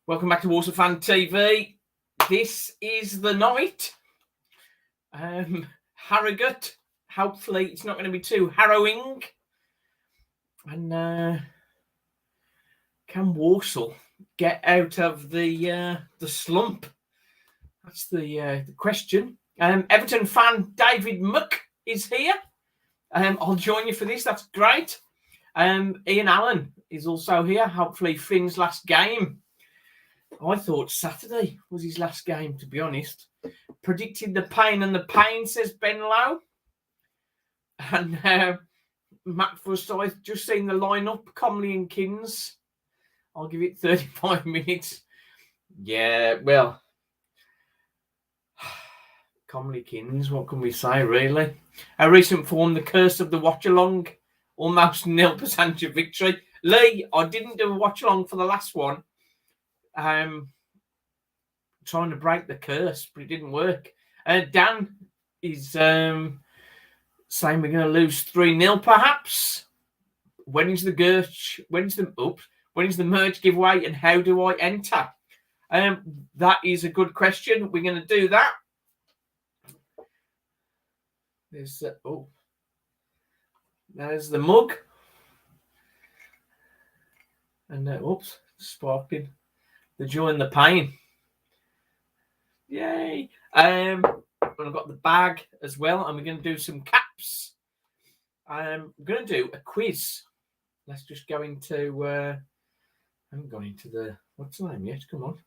Welcome back to Walsall Fan TV. This is the night. Harrogate. Hopefully it's not going to be too harrowing. And can Walsall get out of the slump? That's the question. Everton fan David Muck is here. I'll join you for this. That's great. Ian Allen is also here. Hopefully Finn's last game. I thought Saturday was his last game, to be honest. Predicted the pain and the pain, says Ben Lowe. And Matt Forsyth, just seen the lineup, Comley and Kins. I'll give it 35 minutes. Yeah, well, Comley Kins, what can we say, really? A recent form, the curse of the Watchalong, almost 0% victory. Lee, I didn't do a Watchalong for the last one. Trying to break the curse, but it didn't work. Dan is saying we're going to lose 3-0 perhaps. When is the Gersh? When is the merge giveaway, and how do I enter? That is a good question. We're going to do that. There's the mug, and sparkling. The joy and the pain. Yay. I've got the bag as well, and we're going to do some caps. We're going to do a quiz. Let's just go into... I haven't gone into the... What's the name yet? Come on.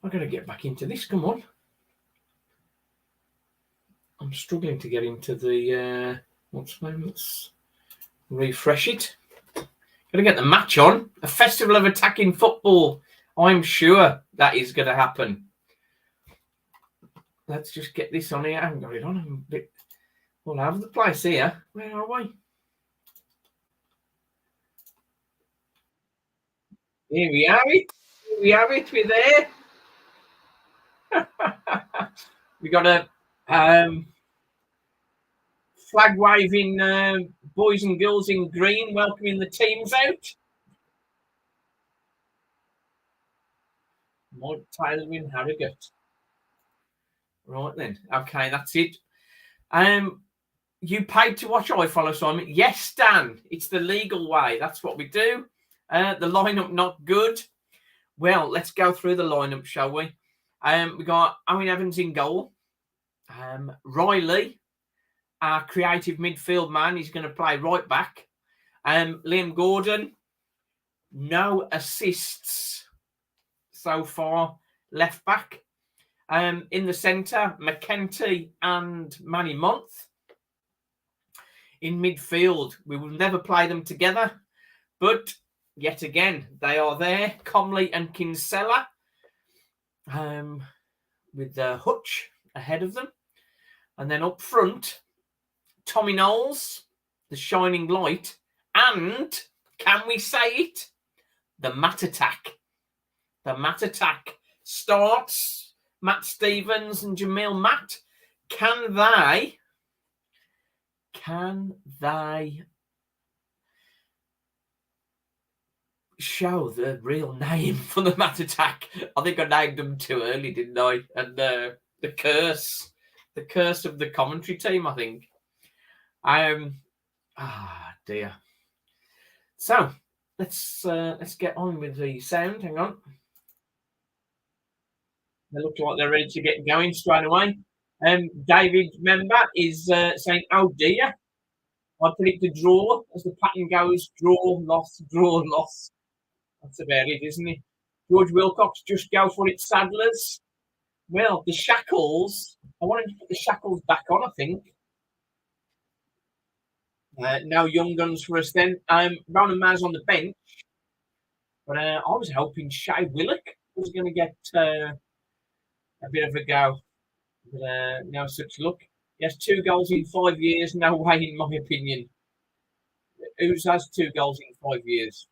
I'm going to get back into this. Come on. I'm struggling to get into the... what's the name? Let's refresh it. Going to get the match on. A festival of attacking football. I'm sure that is going to happen. Let's just get this on here. I haven't got it on. I'm a bit all over the place here. Where are we? Here we are. Here we have it. We're there. We got a flag waving boys and girls in green welcoming the teams out. Mike Taylor in Harrogate. Right then. Okay, that's it. You paid to watch iFollow, Simon? Yes, Dan. It's the legal way. That's what we do. The lineup not good. Well, let's go through the lineup, shall we? We got Owen Evans in goal. Riley, our creative midfield man, is going to play right back. Liam Gordon, no assists so far, left back. In the centre, McKenty and Manny Month. In midfield, we will never play them together, but yet again, they are there. Comley and Kinsella, with Hutch ahead of them. And then up front, Tommy Knowles, the shining light, and, can we say it, the Matt Attack. The Matt Attack starts. Matt Stevens and Jamil Matt. Can they show the real name for the Matt Attack? I think I named them too early, didn't I? And the curse of the commentary team, I think. Dear. So let's get on with the sound. Hang on. They look like they're ready to get going straight away. David, remember, is saying, "Oh dear, I predict a draw as the pattern goes: draw, loss, draw, loss." That's about it, isn't it? George Wilcox, just go for it, Saddlers. Well, the shackles. I wanted to put the shackles back on, I think. No young guns for us then. Ronan Maz on the bench. But I was hoping Shay Willock was going to get a bit of a go. But no such luck. He has 2 goals in 5 years. No way, in my opinion. Who has 2 goals in 5 years?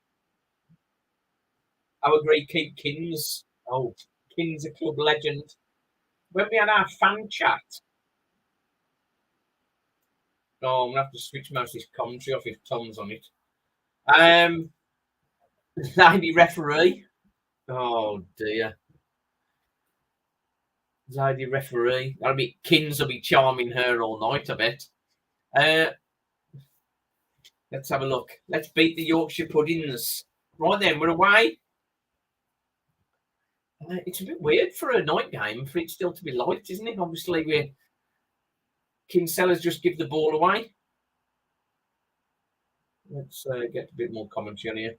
I agree, keep Kins. Oh, Kins, a club legend. When we had our fan chat, I'm going to have to switch most of this commentary off if Tom's on it. Lady referee. Oh dear. Lady referee. That'll be Kins will be charming her all night, I bet. Let's have a look. Let's beat the Yorkshire Puddings. Right then, we're away. It's a bit weird for a night game for it still to be light, isn't it? Obviously, Kinsella's just give the ball away. Let's get a bit more commentary on here.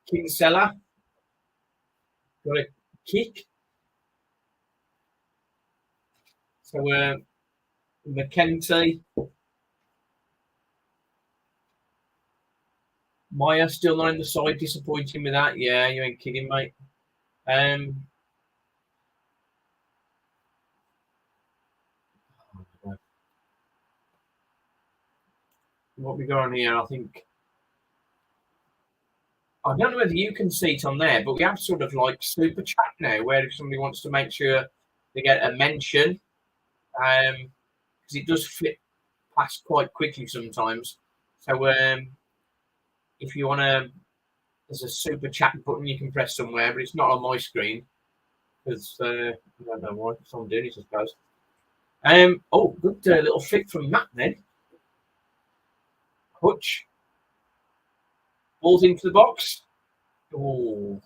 Kinsella got a kick. So McKenty. Maya still not in the side, disappointing with that. Yeah, you ain't kidding, mate. What we got on here, I think. I don't know whether you can see it on there, but we have sort of like super chat now, where if somebody wants to make sure they get a mention, because it does flip past quite quickly sometimes. So if you want to, there's a super chat button you can press somewhere, but it's not on my screen because I don't know why. Someone doing it, I suppose. Oh, good little flick from Matt then. Hutch. Balls into the box. Oh.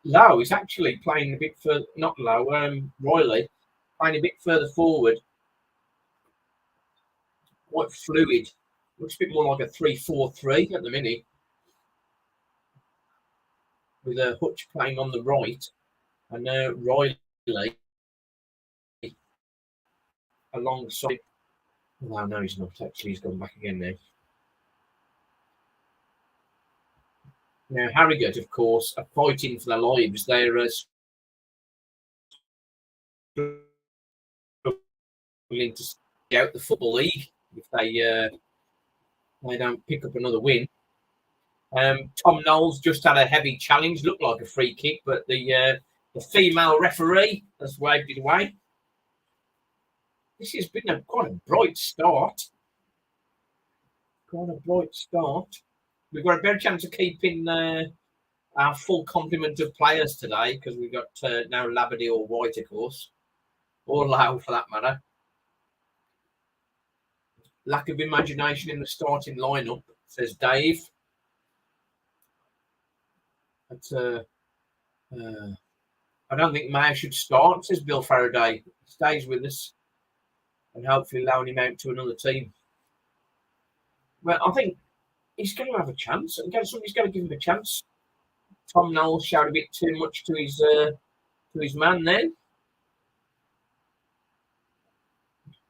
Lowe is actually playing a bit further, not Lowe, Riley, playing a bit further forward. Quite fluid. Looks a bit more like a 3-4-3 at the minute. With Hutch playing on the right. And Riley alongside. Oh, no, he's not. Actually, he's gone back again now. Now, Harrogate, of course, are fighting for their lives. They're struggling to stay out the Football League if they don't pick up another win. Tom Knowles just had a heavy challenge, looked like a free kick, but the female referee has waved it away. This has been quite a bright start. Quite a bright start. We've got a better chance of keeping our full complement of players today because we've got now Labadie or White, of course, or Lau for that matter. Lack of imagination in the starting lineup, says Dave. But, I don't think Mayer should start, says Bill Faraday. He stays with us and hopefully loan him out to another team. Well, I think he's going to have a chance. Somebody's going to give him a chance. Tom Knowles shouted a bit too much to his man then.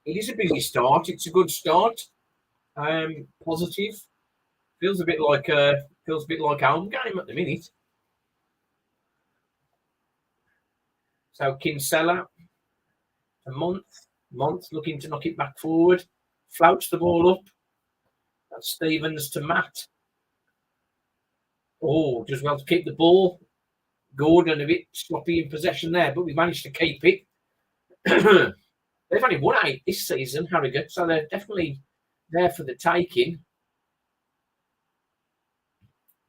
It is a busy start. It's a good start. Positive. Feels a bit like a home game at the minute. So Kinsella, a month looking to knock it back forward, flouts the ball up. That's Stevens to Matt. Oh, just well to keep the ball. Gordon a bit sloppy in possession there, but we managed to keep it. They've only won 8 this season, Harrogate, so they're definitely there for the taking.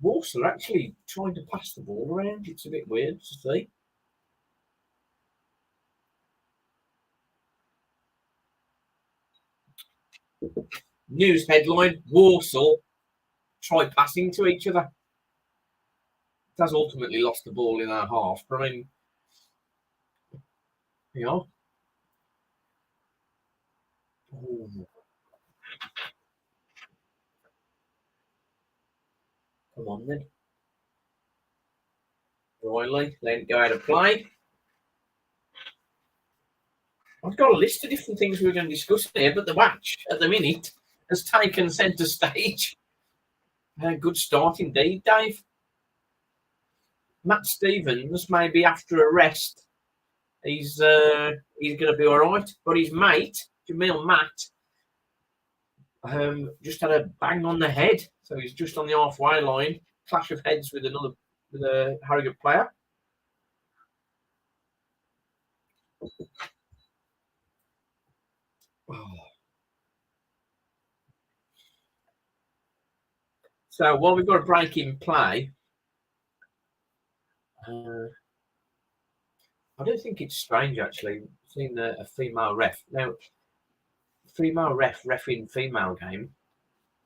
Walsall are actually trying to pass the ball around. It's a bit weird to see. News headline, Walsall try passing to each other. It has ultimately lost the ball in our half, but I mean, you know. Ooh. Come on then. Riley, let it go out of play. I've got a list of different things we're going to discuss here, but the match at the minute has taken centre stage. Good start indeed, Dave. Matt Stevens, maybe after a rest, he's going to be all right. But his mate, Jamil Matt, just had a bang on the head. So he's just on the halfway line. Clash of heads with a Harrogate player. Oh. So while we've got a break in play, I don't think it's strange actually seeing a female ref. Now, female refereeing female game.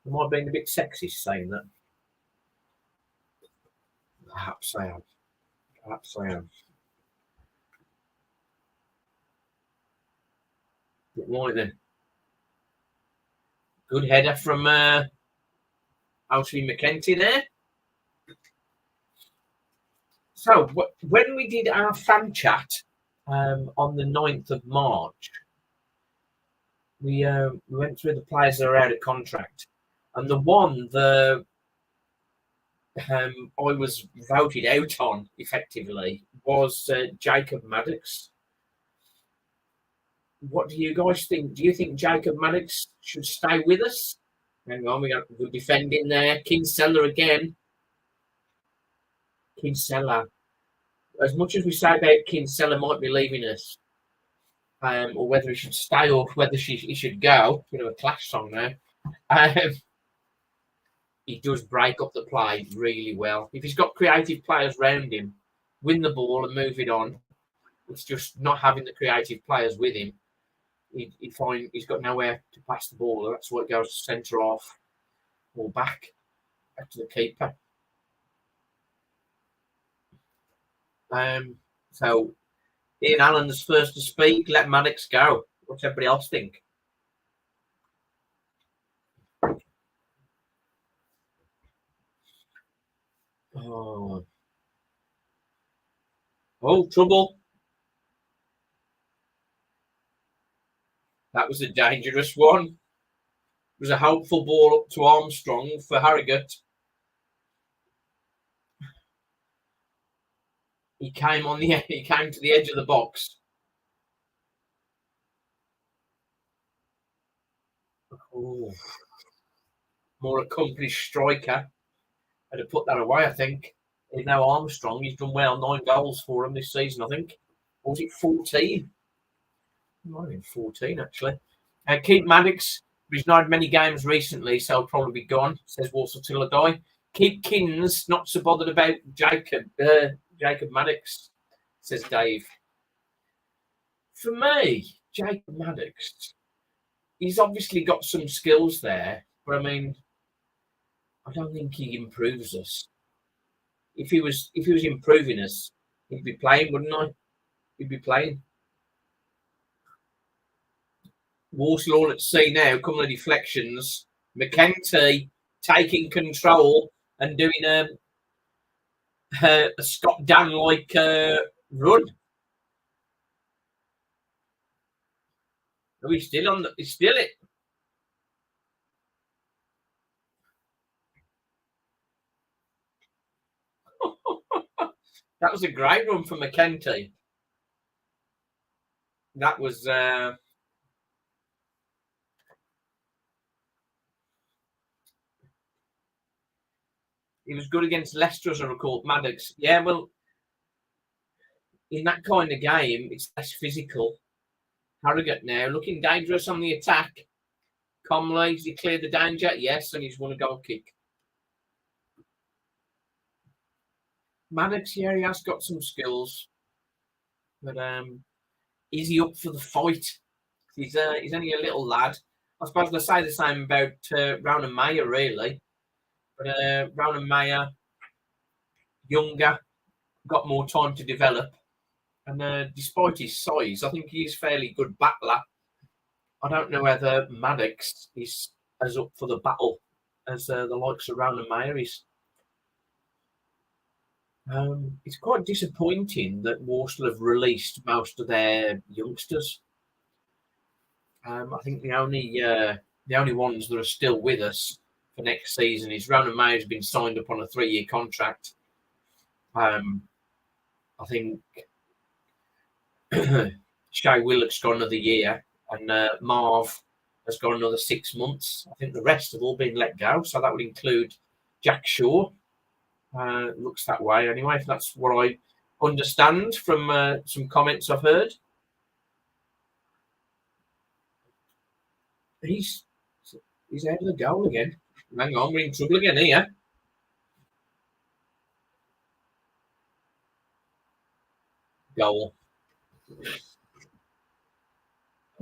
Am I being a bit sexist saying that? Perhaps I am. Perhaps I am. Right then. Good header from Alfie McKenty there. So when we did our fan chat on the 9th of March, we went through the players that are out of contract. And the one that I was voted out on, effectively, was Jacob Maddox. What do you guys think? Do you think Jacob Maddox should stay with us? Hang on, we got good defending there. Kinsella again. Kinsella. As much as we say about Kinsella might be leaving us, or whether he should stay or whether he should go, bit of a Clash song there. He does break up the play really well. If he's got creative players around him, win the ball and move it on. It's just not having the creative players with him. He'd find he's got nowhere to pass the ball. That's what goes centre off or back to the keeper. So Ian Allen's first to speak. Let Maddox go. What's everybody else think? Oh, trouble. That was a dangerous one. It was a hopeful ball up to Armstrong for Harrogate. He came to the edge of the box. Oh. More accomplished striker. Had to put that away, I think. He's now Armstrong. He's done well. 9 goals for him this season, I think. Or was it 14? It might have been 14, actually. Keith Maddox, he's not had many games recently, so he'll probably be gone, says Walsall till I die. Keith Kins, not so bothered about Jacob Maddox, says Dave. For me, Jacob Maddox, he's obviously got some skills there, but I mean, I don't think he improves us. If he was improving us, he'd be playing, wouldn't I? He'd be playing. Walsall at sea now, couple of deflections. McKenty taking control and doing a Scott Dan-like run. Oh, he's still it. That was a great run for McKenty. That was he was good against Leicester, as I recall. Maddox. Yeah, well, in that kind of game, it's less physical. Harrogate now looking dangerous on the attack. Comley, has he cleared the danger? Yes, and he's won a goal kick. Maddox, yeah, he has got some skills. But is he up for the fight? He's only a little lad. I suppose they say the same about Rowan and Mayer, really. But Rowan and Mayer, younger, got more time to develop. And despite his size, I think he's fairly good battler. I don't know whether Maddox is as up for the battle as the likes of Rowan and Mayer is. It's quite disappointing that Walsall have released most of their youngsters. I think the only ones that are still with us for next season is Rowan May has been signed up on a 3-year contract. I think Shay Willock's got another year, and Marv has got another 6 months. I think the rest have all been let go, so that would include Jack Shaw. Looks that way anyway. That's what I understand from some comments I've heard. He's out of the goal again. Hang on, we're in trouble again here. Goal.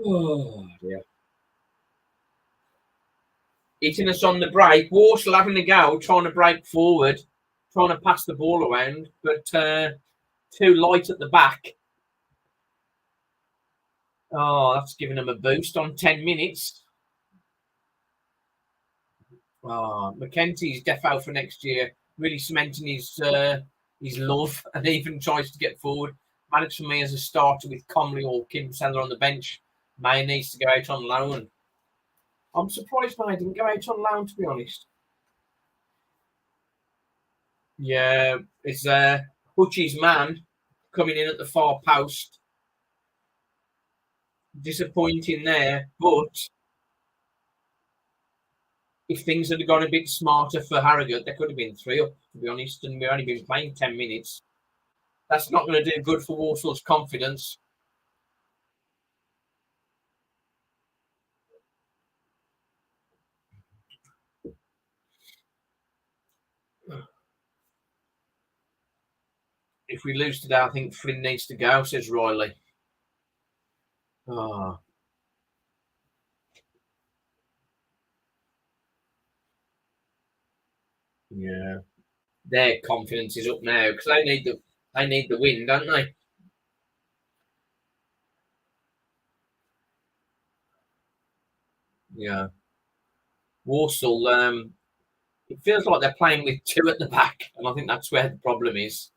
Oh, dear. Hitting us on the break. Walsall having a go, trying to break forward, trying to pass the ball around, but too light at the back. Oh, that's giving them a boost on 10 minutes. Oh, McKenzie's defo for next year, really cementing his love and even tries to get forward. Managed for me as a starter with Comley or Kim Sandler on the bench. May needs to go out on loan. I'm surprised May didn't go out on loan, to be honest. Yeah, it's Hutchie's man coming in at the far post. Disappointing there, but if things had gone a bit smarter for Harrogate, there could have been 3 up, to be honest, and we've only been playing 10 minutes. That's not going to do good for Walsall's confidence. If we lose today, I think Flynn needs to go, says Riley. Oh. Yeah. Their confidence is up now because they need the win, don't they? Yeah. Walsall, it feels like they're playing with 2 at the back, and I think that's where the problem is.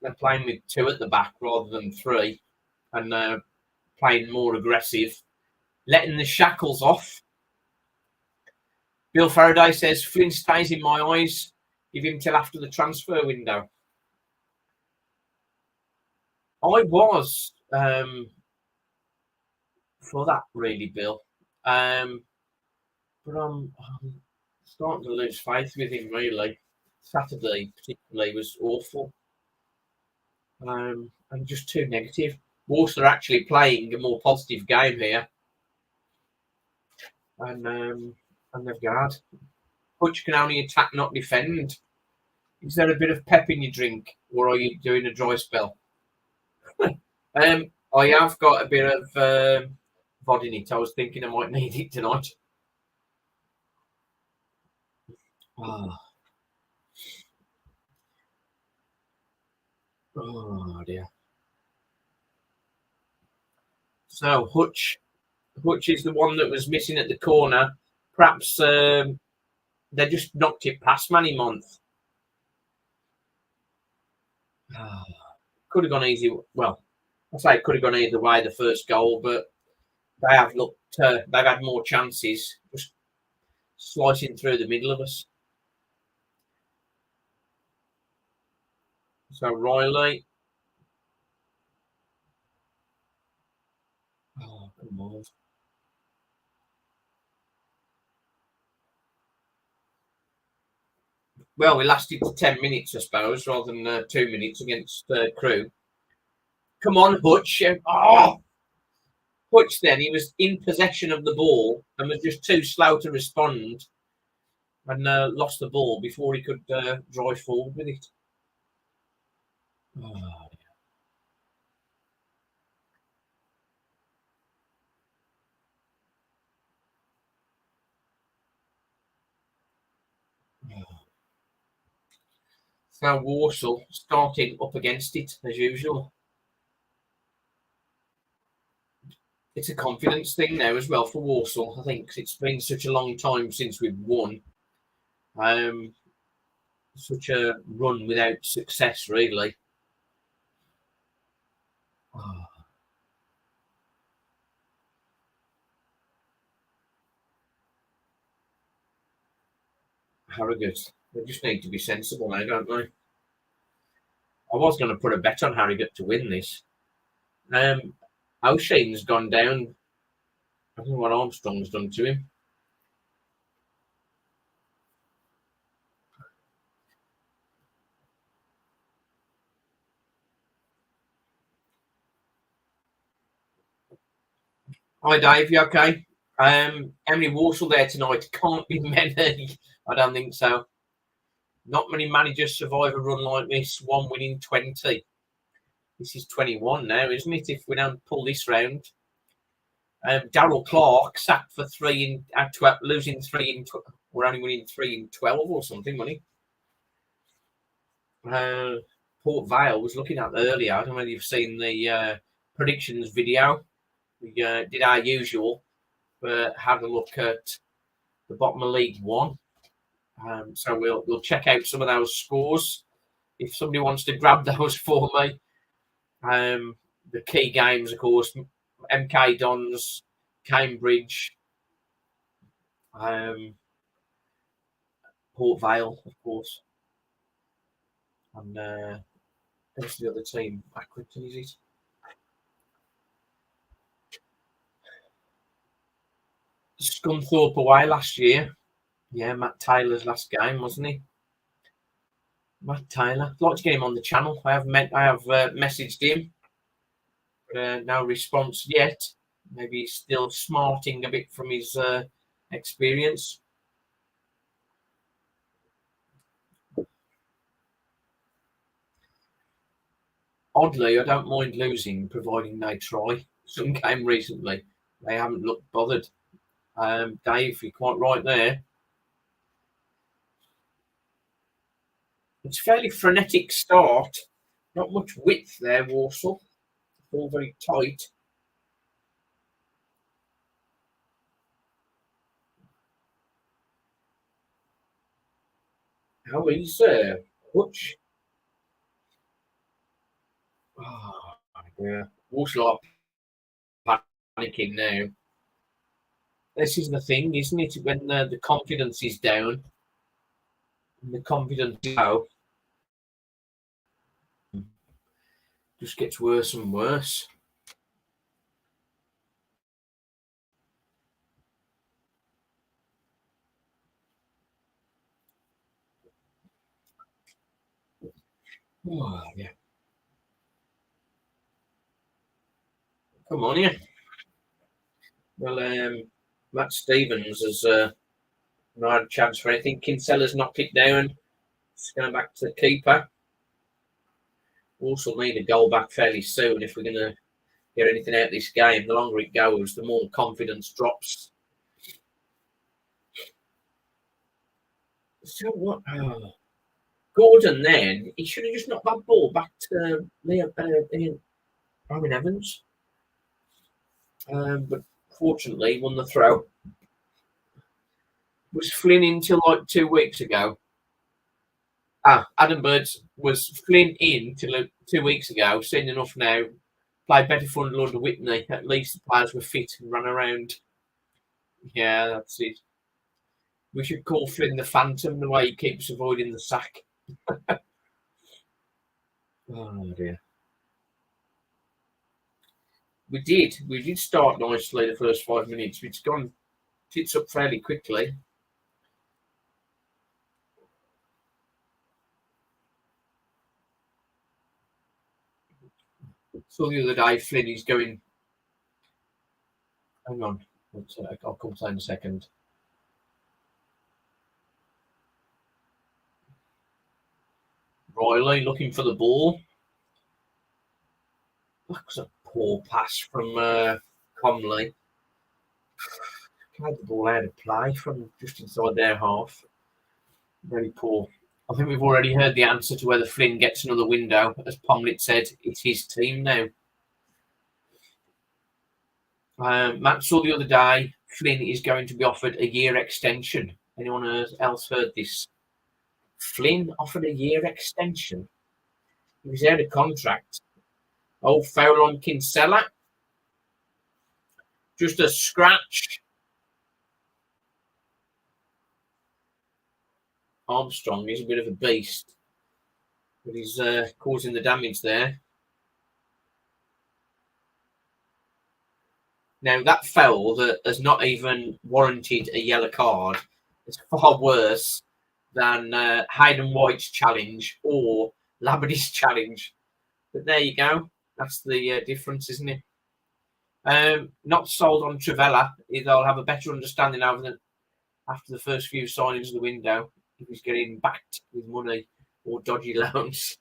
They're playing with 2 at the back rather than 3, and playing more aggressive, letting the shackles off. Bill Faraday says Flynn stays in my eyes. Give him till after the transfer window. I was for that really, Bill, but I'm starting to lose faith with him. Really, Saturday particularly was awful, and just too negative. Walsall are actually playing a more positive game here, and they've got Hutch can only attack, not defend. Is there a bit of pep in your drink, or are you doing a dry spell? I have got a bit of VOD in it. I was thinking I might need it tonight. Oh, oh dear. So Hutch is the one that was missing at the corner. Perhaps they just knocked it past Manny Month. Could have gone easy. Well, I say it could have gone either way. The first goal, but they have looked. They've had more chances, just slicing through the middle of us. So Riley. Oh, come on. Well, we lasted 10 minutes, I suppose, rather than 2 minutes against Crew. Come on, Hutch. Oh! Hutch then, he was in possession of the ball and was just too slow to respond and lost the ball before he could drive forward with it. Oh, so Walsall starting up against it as usual. It's a confidence thing now as well for Walsall. I think it's been such a long time since we've won. Such a run without success, really. Oh. Harrogate. They just need to be sensible now, don't they? I was going to put a bet on Harrogate to win this. O'Shea's gone down. I don't know what Armstrong's done to him. Hi, Dave. You okay? How many Walsall there tonight? Can't be many. I don't think so. Not many managers survive a run like this. 1 win in 20. This is 21 now, isn't it? If we don't pull this round. Darryl Clark sacked for 3 in 12, losing 3 in 12. We're only winning 3 in 12 or something, wasn't he? Port Vale was looking at earlier. I don't know whether you've seen the predictions video. We did our usual, but had a look at the bottom of League One. So we'll check out some of those scores if somebody wants to grab those for me. The key games, of course, MK Dons, Cambridge, Port Vale, of course, and who's the other team? Accrington, is it? Scunthorpe away last year. Yeah, Matt Taylor's last game, wasn't he? Matt Taylor. I'd like to get him on the channel. I have messaged him. No response yet. Maybe he's still smarting a bit from his experience. Oddly, I don't mind losing, providing they try. Some game recently, they haven't looked bothered. Dave, you're quite right there. It's a fairly frenetic start. Not much width there, Walsall. All very tight. How is Hutch? Oh, yeah. Walsall are panicking now. This is the thing, isn't it? When the confidence is down, and the confidence is low, just gets worse and worse. Oh, yeah. Come on, yeah. Well, Matt Stevens has not had a chance for anything. Kinsella's knocked it down. It's going back to the keeper. Walsall need a goal back fairly soon if we're going to get anything out of this game. The longer it goes, the more confidence drops. So what? Oh. Gordon then, he should have just knocked that ball back to Rowan Evans. But fortunately, won the throw. Was Flynn in till like 2 weeks ago? Adam Birds was Flynn in till 2 weeks ago. Seen enough now. Played better for Lord of Whitney. At least the players were fit and ran around. Yeah, that's it. We should call Flynn the Phantom, the way he keeps avoiding the sack. Oh dear. We did start nicely the first 5 minutes. It's gone tits up fairly quickly. So the other day, Flynn is going. Hang on, I'll come to that in a second. Riley looking for the ball. That was a poor pass from Comley. Tried the ball out of play from just inside their half. Very poor. I think we've already heard the answer to whether Flynn gets another window. As Pomlit said, it's his team now. Matt saw the other day, Flynn is going to be offered a year extension. Anyone else heard this? Flynn offered a year extension. He was out of contract. Oh, foul on Kinsella. Just a scratch. Armstrong is a bit of a beast, but he's causing the damage there. Now, that foul that has not even warranted a yellow card is far worse than Hayden White's challenge or Labody's challenge. But there you go. That's the difference, isn't it? Not sold on Trivella. They'll have a better understanding after the first few signings of the window if he's getting backed with money or dodgy loans.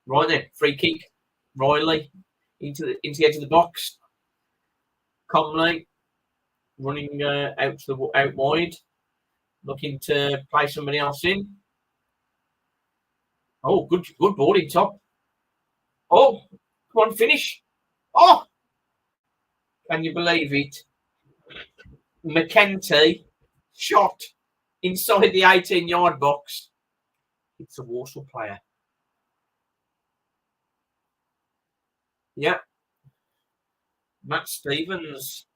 Right then, free kick. Riley into the edge of the box. Comley running out wide, looking to play somebody else in. Oh, good boarding top. Oh, come on, finish. Oh, can you believe it? McKenty shot inside the 18-yard box. It's a Walsall player. Yeah. Matt Stevens.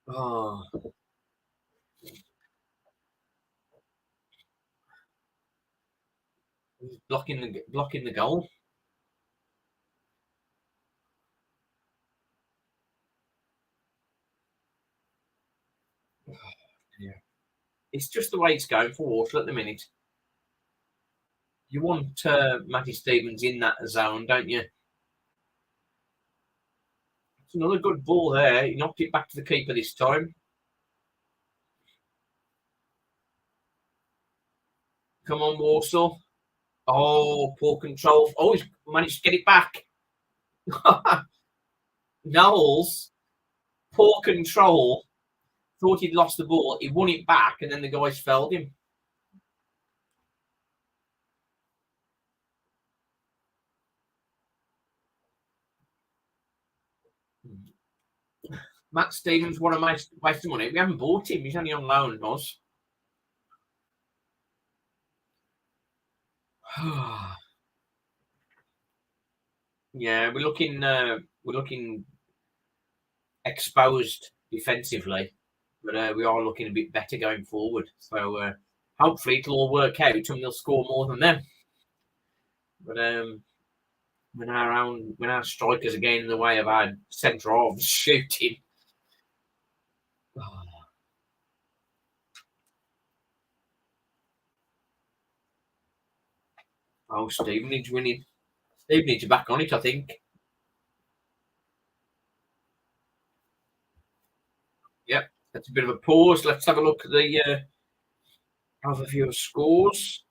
Oh. He's blocking the goal. Yeah. It's just the way it's going for Walsall at the minute. You want Matty Stevens in that zone, don't you? It's another good ball there. He knocked it back to the keeper this time. Come on, Walsall. Oh, poor control. Oh, he's managed to get it back. Knowles, poor control. Thought he'd lost the ball. He won it back, and then the guys felled him. Matt Stevens, what a waste of money. We haven't bought him. He's only on loan, Moz. Yeah, we're looking exposed defensively, but we are looking a bit better going forward. So hopefully it'll all work out and they'll score more than them. But when our strikers are getting in the way of our centre halves shooting. Oh, Stevenage winning. Stevenage are back on it, I think. Yep, that's a bit of a pause. Let's have a look at the overview of scores.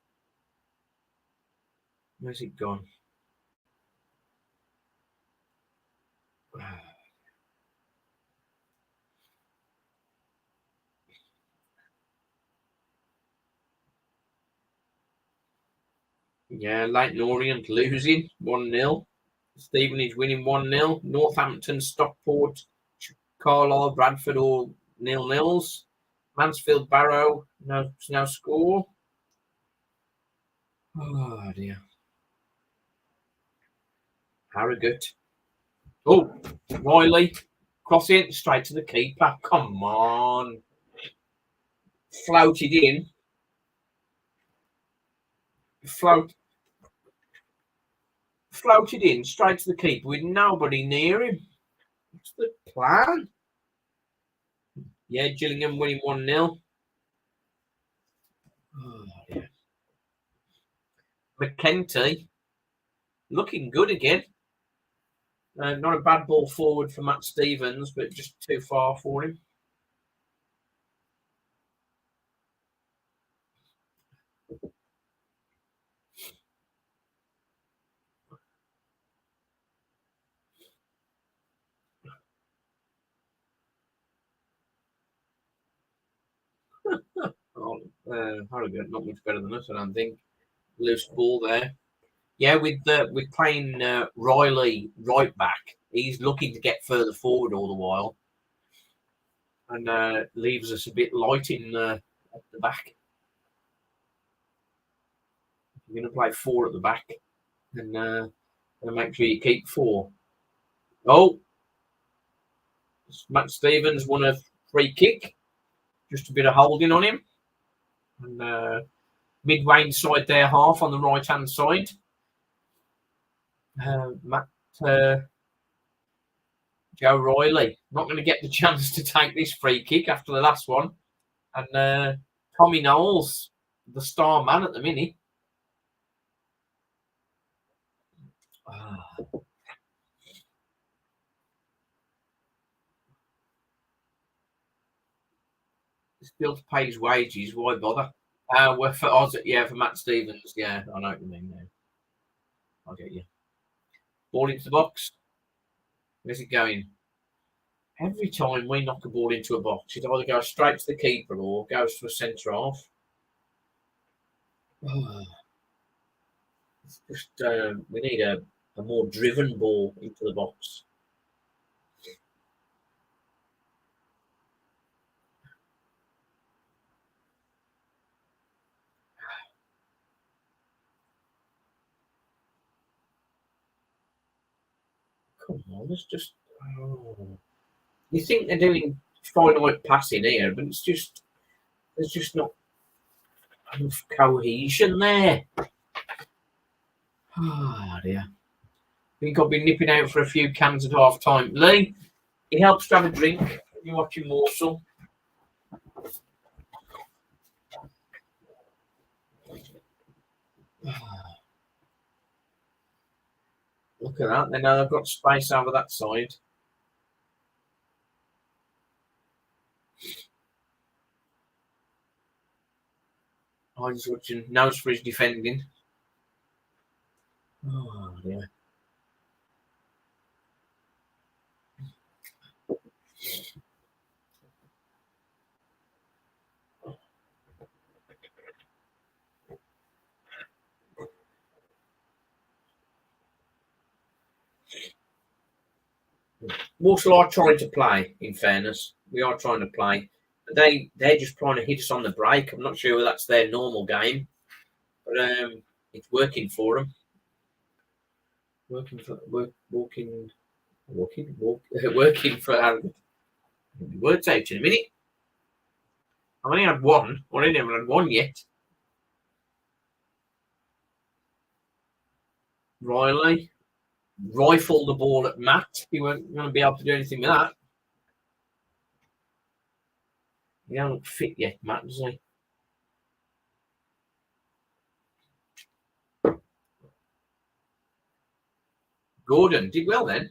Where's it gone? Yeah, Leighton Orient losing 1-0. Stevenage winning 1-0. Northampton, Stockport, Carlisle, Bradford all 0-0s. Mansfield, Barrow, no score. Oh dear. Harrogate. Oh, Riley. Cross it straight to the keeper. Come on. Floated in. Floated in straight to the keeper with nobody near him. What's the plan? Yeah, Gillingham winning 1-0. Oh, yeah. McKenty looking good again. Not a bad ball forward for Matt Stevens, but just too far for him. Harrogate not much better than us, I don't think. Loose ball there. Yeah, with playing Riley right back, he's looking to get further forward all the while, and leaves us a bit light in at the back. You're going to play 4 at the back, and make sure you keep 4. Oh, Matt Stevens won a free kick. Just a bit of holding on him. And midway inside their half on the right-hand side. Joe Riley not going to get the chance to take this free kick after the last one. And Tommy Knowles, the star man at the minute. Still to pay his wages. Why bother? We're for for Matt Stevens. Yeah, I know what you mean now. I'll get you. Ball into the box. Where's it going? Every time we knock a ball into a box, it either goes straight to the keeper or goes to a centre half. It's just we need a more driven ball into the box. Come on, it's just. Oh. You think they're doing finite passing here, but it's just there's just not enough cohesion there. Oh dear. I think I'll be nipping out for a few cans at half time. Lee, it helps to have a drink. You're watching Walsall. Look at that. They know they've got space over that side. Hines watching. Nose for his defending. Oh dear. Walsall are trying to play, in fairness. We are trying to play. But they're just trying to hit us on the break. I'm not sure whether that's their normal game. But it's working for them. Working for Harrogate. Words out in a minute. I've only had one. Well, I haven't had one yet. Riley rifled the ball at Matt. He weren't going to be able to do anything with that. He hasn't fit yet, Matt, does he? Gordon did well then.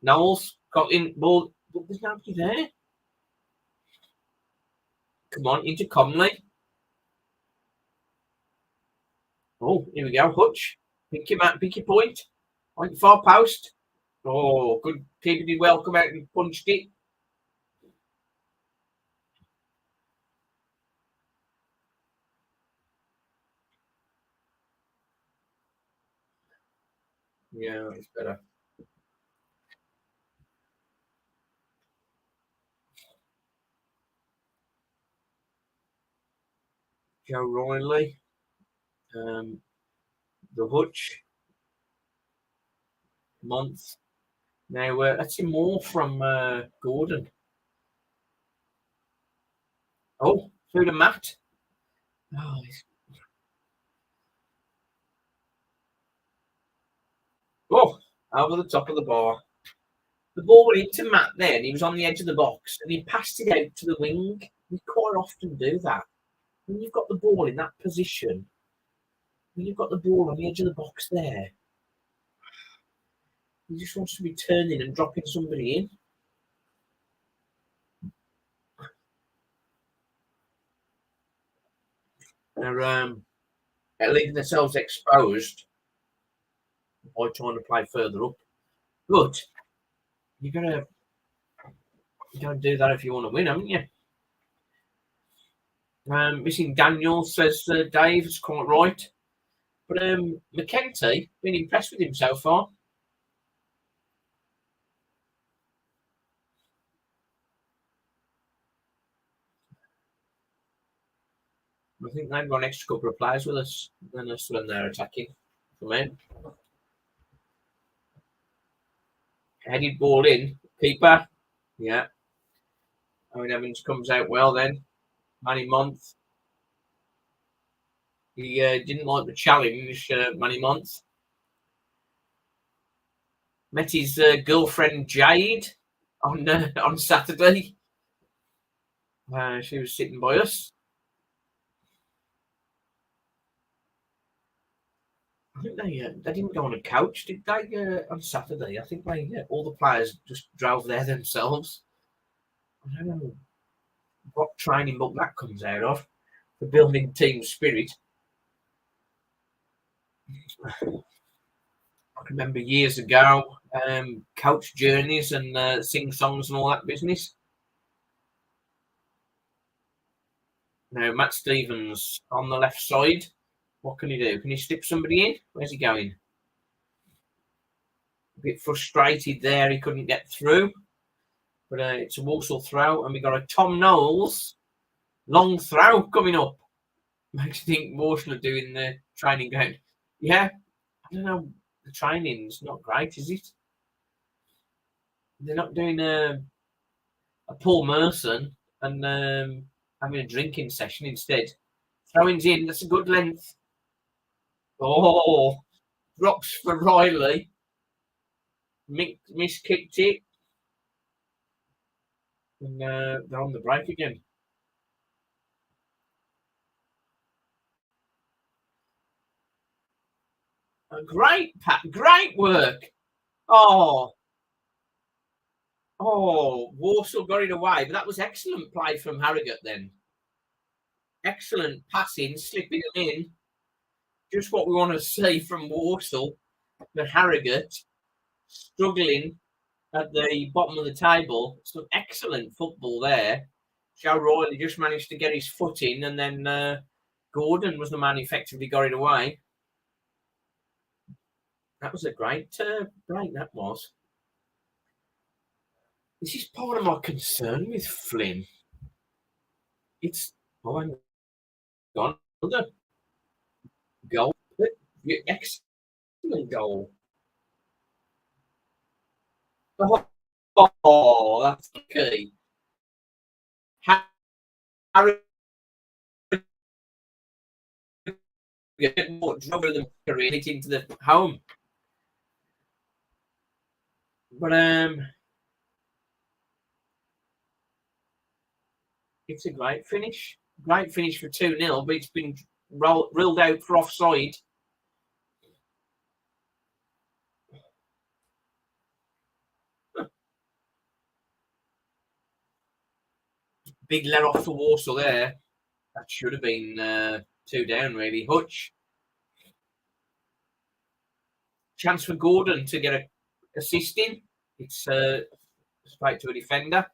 Knowles got in ball, but there's nobody there. Come on, into Comley. Oh, here we go, Hutch. Pick him out, pick your point. On far post. Oh, good. Keeper did well, come out and punched it. Yeah, it's better. Joe Riley. The Hutch. Month. Now, let's see more from Gordon. Oh, through the mat. Oh, over the top of the bar. The ball went into Matt then. He was on the edge of the box and he passed it out to the wing. We quite often do that. When you've got the ball in that position, when you've got the ball on the edge of the box there, he just wants to be turning and dropping somebody in. They're leaving themselves exposed by trying to play further up. But you gotta do that if you want to win, haven't you? Missing Daniel, says Dave. It's quite right. But McKenty, been impressed with him so far. I think they've got an extra couple of players with us than us when they're attacking. Come in. Headed ball in. Keeper. Yeah. Owen Evans comes out well then. Manny Month. He didn't like the challenge, Manny Month. Met his girlfriend Jade on Saturday. She was sitting by us. I think they didn't go on a couch, did they? On Saturday, I think all the players just drove there themselves. I don't know what training book that comes out of for building team spirit. I can remember years ago, coach journeys and sing songs and all that business. Now, Matt Stevens on the left side. What can he do? Can he slip somebody in? Where's he going? A bit frustrated there. He couldn't get through. But it's a Walsall throw. And we've got a Tom Knowles long throw coming up. Makes you think Walsall are doing the training ground. Yeah, I don't know. The training's not great, is it? They're not doing a Paul Merson and having a drinking session instead. Throwing's in. That's a good length. Oh, drops for Riley. Miskicked it. And they're on the break again. Great, Pat. Great work. Oh, Walsall got it away. But that was excellent play from Harrogate then. Excellent passing, slipping them in. Just what we want to see from Walsall. But Harrogate struggling at the bottom of the table. Some excellent football there. Joe Riley just managed to get his foot in, and then Gordon was the man who effectively got it away. That was a great break, that was. This is part of my concern with Flynn. It's hang on, another goal. Excellent goal. Oh, that's key. Harry get more trouble than career hit into the home. But it's a great finish. Great finish for 2-0, but it's been ruled out for offside. Big let off for Walsall there. That should have been 2 down, really. Hutch. Chance for Gordon to get a assist in. It's straight to a defender.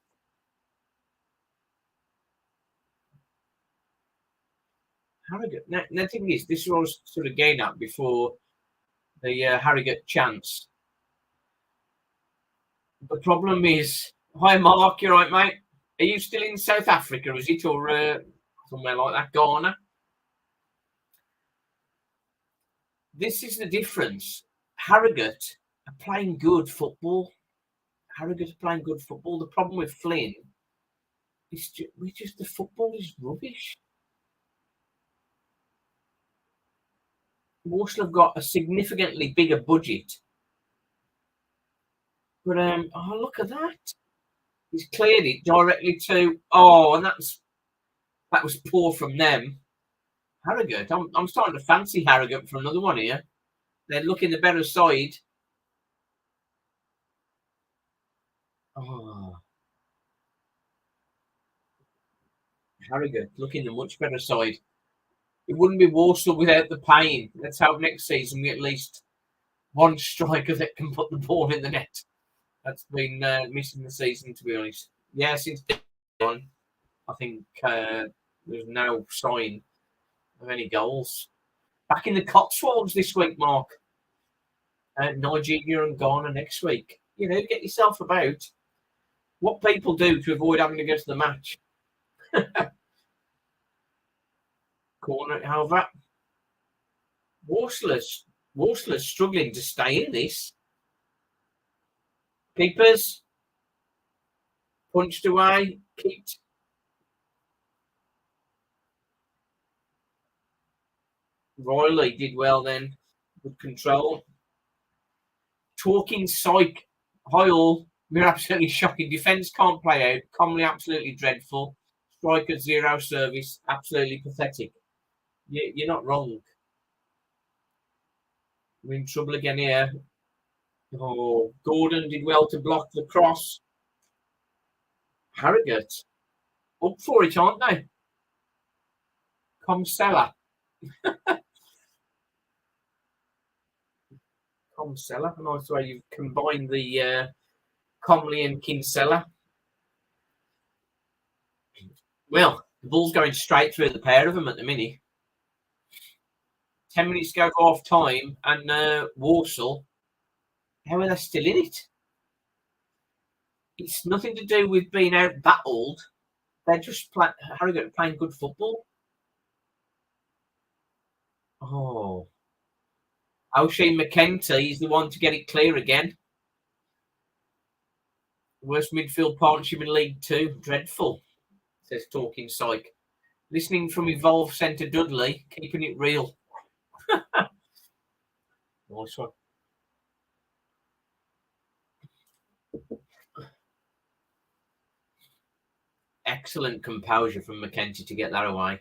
Harrogate. Now, the thing is, this was sort of gained up before the Harrogate chance. The problem is, hi Mark, you're right, mate. Are you still in South Africa, is it, or somewhere like that, Ghana? This is the difference. Harrogate are playing good football. Harrogate are playing good football. The problem with Flynn is just the football is rubbish. Walsall have got a significantly bigger budget. But oh, look at that. He's cleared it directly to and that was poor from them. Harrogate. I'm starting to fancy Harrogate for another one here. They're looking the better side. Oh. Harrogate looking the much better side. It wouldn't be Walsall without the pain. Let's hope next season we at least one striker that can put the ball in the net. That's been missing the season, to be honest. Yeah, since day one, I think there's no sign of any goals. Back in the Cotswolds this week, Mark. Nigeria and Ghana next week. You know, get yourself about. What people do to avoid having to go to the match. Corner, however. Walsall's struggling to stay in this. Keepers. Punched away. Kicked. Riley did well then. Good control. Talking psych. Hi all. We're absolutely shocking. Defence can't play out. Commonly absolutely dreadful. Striker 0 service. Absolutely pathetic. You're not wrong. We're in trouble again here. Oh, Gordon did well to block the cross. Harrogate. Up for it, aren't they? Comsella. Comsella. Nice way you've combined the Comley and Kinsella. Well, the ball's going straight through the pair of them at the minute. 10 minutes go off time, and Walsall, how are they still in it? It's nothing to do with being out battled. They're just Harrogate playing good football. Oh. O'Shea McKenty is the one to get it clear again. Worst midfield partnership in League Two. Dreadful, says Talking Psych. Listening from Evolve Centre Dudley, keeping it real. Nice one. Excellent composure from McKenty to get that away.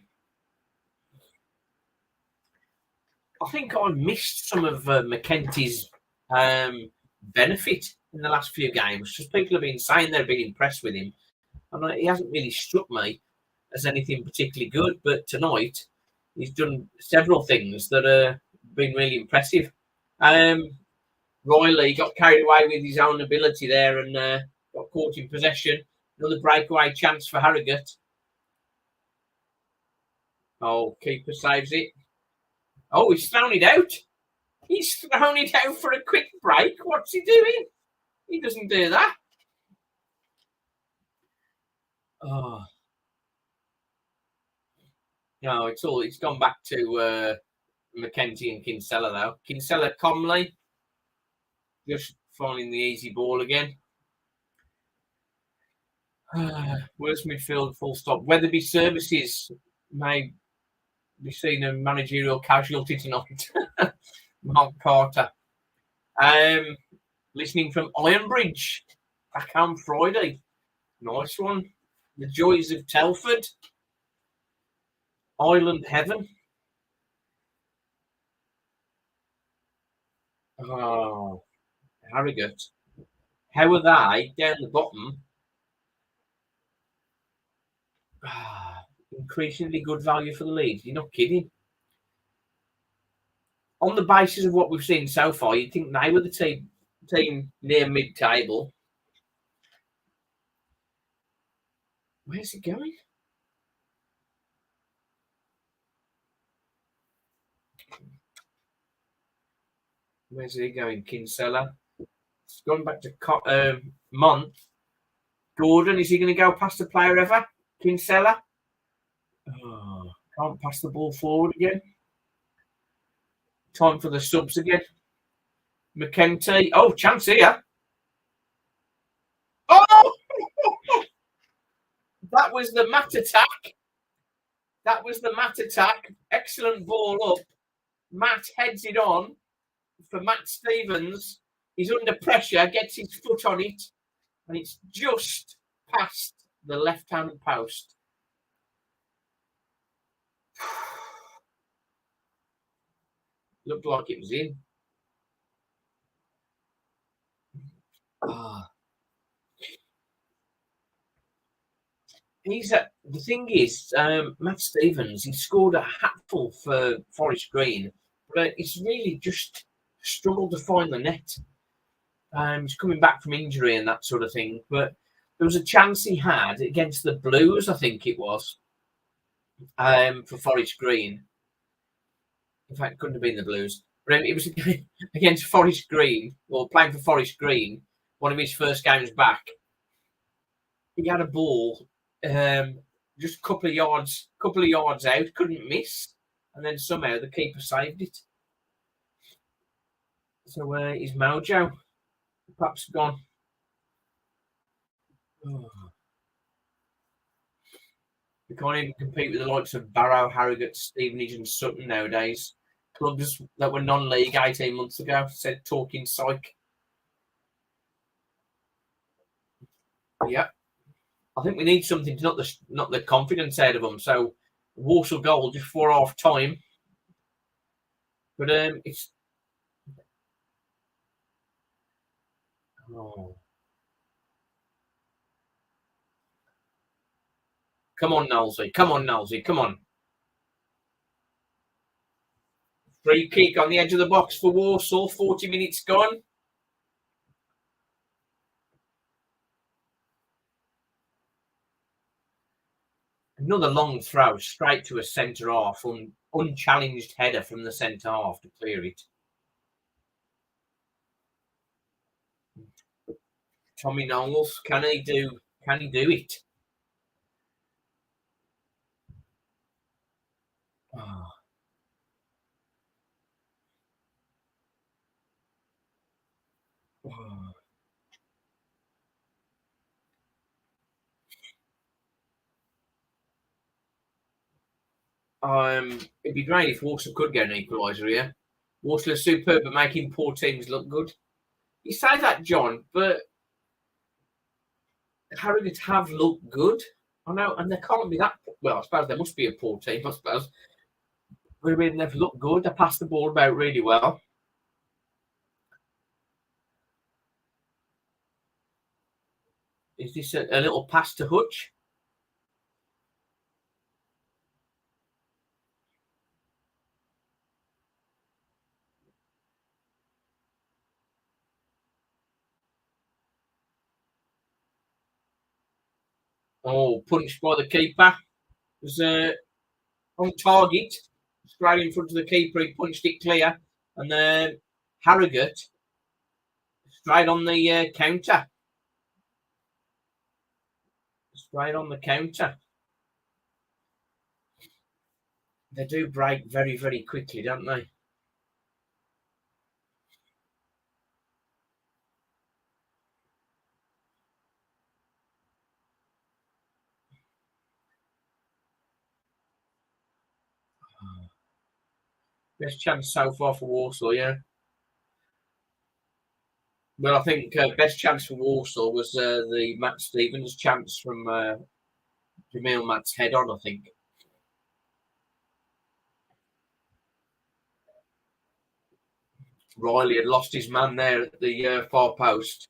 I think I missed some of McKenty's benefit in the last few games. Just people have been saying they've been impressed with him. And he hasn't really struck me as anything particularly good. But tonight, he's done several things that have been really impressive. Riley got carried away with his own ability there and got caught in possession. Another breakaway chance for Harrogate. Oh, keeper saves it. Oh, he's thrown it out. He's thrown it out for a quick break. What's he doing? He doesn't do that. Oh. No, it's gone back to McKenty and Kinsella, though. Kinsella, Comley. Just finding the easy ball again. Worst midfield, full stop. Weatherby Services may be seen a managerial casualty tonight. Mark Carter. Listening from Ironbridge. Back home Friday. Nice one. The Joys of Telford. Island Heaven. Oh, Harrogate. How are they down the bottom? Increasingly good value for the league. You're not kidding. On the basis of what we've seen so far, you'd think they were the team near mid-table. Where's it going? Where's he going? Kinsella. It's gone back to Mont. Gordon, is he going to go past the player ever? Kinsella. Oh, can't pass the ball forward again. Time for the subs again. McKenty. Oh, chance here. Oh! That was the Matt attack. That was the Matt attack. Excellent ball up. Matt heads it on for Matt Stevens. He's under pressure, gets his foot on it, and it's just past the left-hand post. Looked like it was in. The thing is, Matt Stevens, he scored a hatful for Forest Green, but he's really just struggled to find the net. He's coming back from injury and that sort of thing, but there was a chance he had against the Blues, I think it was, for Forest Green. In fact, it couldn't have been the Blues. But it was against Forest Green, or playing for Forest Green, one of his first games back. He had a ball just a couple of yards out, couldn't miss, and then somehow the keeper saved it. So his mojo perhaps gone. Oh. We can't even compete with the likes of Barrow, Harrogate, Stevenage and Sutton nowadays. Clubs that were non-league 18 months ago, said Talking Psych. Yeah. I think we need something to knock the confidence out of them. So Walsall goal just before half time. But it's Come on, Knowlesy. Come on, Knowlesy. Come on. Free kick on the edge of the box for Walsall. 40 minutes gone. Another long throw straight to a centre half. Unchallenged header from the centre half to clear it. Tommy Knowles, can he do it? Oh. Oh. It'd be great if Walsall could get an equaliser here. Walsall are superb at making poor teams look good. You say that, John, but Harrogate have looked good. I know, and they can't be that. Well, I suppose there must be a poor team. I suppose. I mean, they've looked good. They passed the ball about really well. Is this a little pass to Hutch? Oh, punched by the keeper. It was on target, straight in front of the keeper. He punched it clear, and then Harrogate straight on the counter. Straight on the counter. They do break very, very quickly, don't they? Best chance so far for Walsall, yeah. Well, I think best chance for Walsall was the Matt Stevens chance from Jamil Matt's head on, I think. Riley had lost his man there at the far post.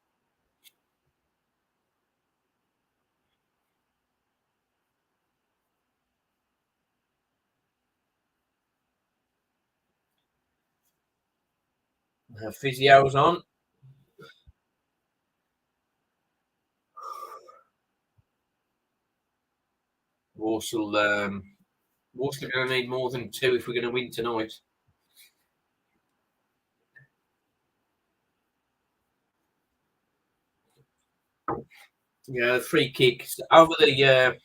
Physio's on. Walsall are going to need more than 2 if we're going to win tonight. Yeah, free kick over the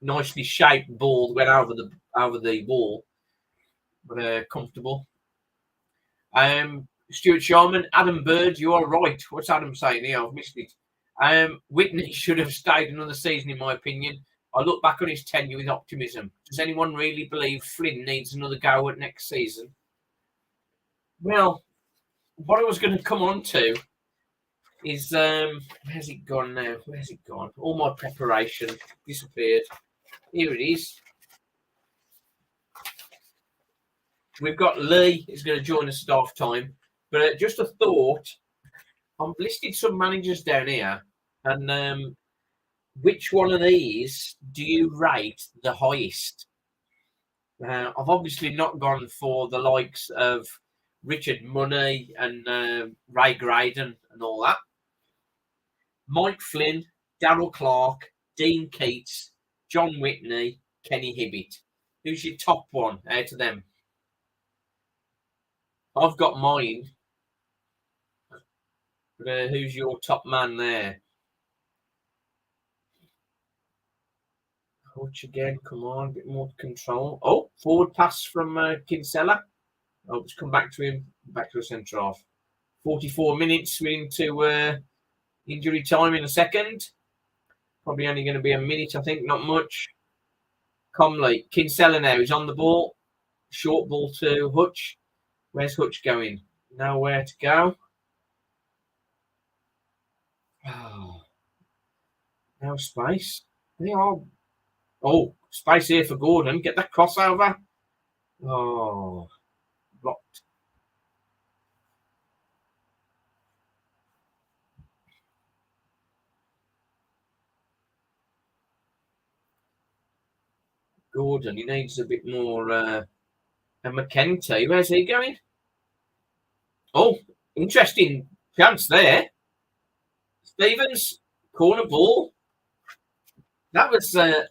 nicely shaped ball went over the wall, but comfortable. Stuart Sharman, Adam Bird, you are right. What's Adam saying here? I've missed it. Whitney should have stayed another season, in my opinion. I look back on his tenure with optimism. Does anyone really believe Flynn needs another go at next season? Well, what I was going to come on to is where's it gone now? Where's it gone? All my preparation disappeared. Here it is. We've got Lee is going to join us at half time, but just a thought. I've listed some managers down here, and which one of these do you rate the highest? I've obviously not gone for the likes of Richard Money and Ray Graydon and all that. Mike Flynn, Darryl Clark, Dean Keats, John Whitney, Kenny Hibbett. Who's your top one out of them? I've got mine. But, who's your top man there? Coach again, come on, a bit more control. Oh, forward pass from Kinsella. Oh, let's come back to him, back to a centre half. 44 minutes, we're into injury time in a second. Probably only going to be a minute, I think, not much. Comley, Kinsella now, he's on the ball. Short ball to Hutch. Where's Hutch going? Nowhere to go. Oh, no space. They are. Oh, space here for Gordon. Get that crossover. Oh, blocked. Gordon, he needs a bit more. And McKenty, where's he going? Oh, interesting chance there. Stevens, corner ball. That was, I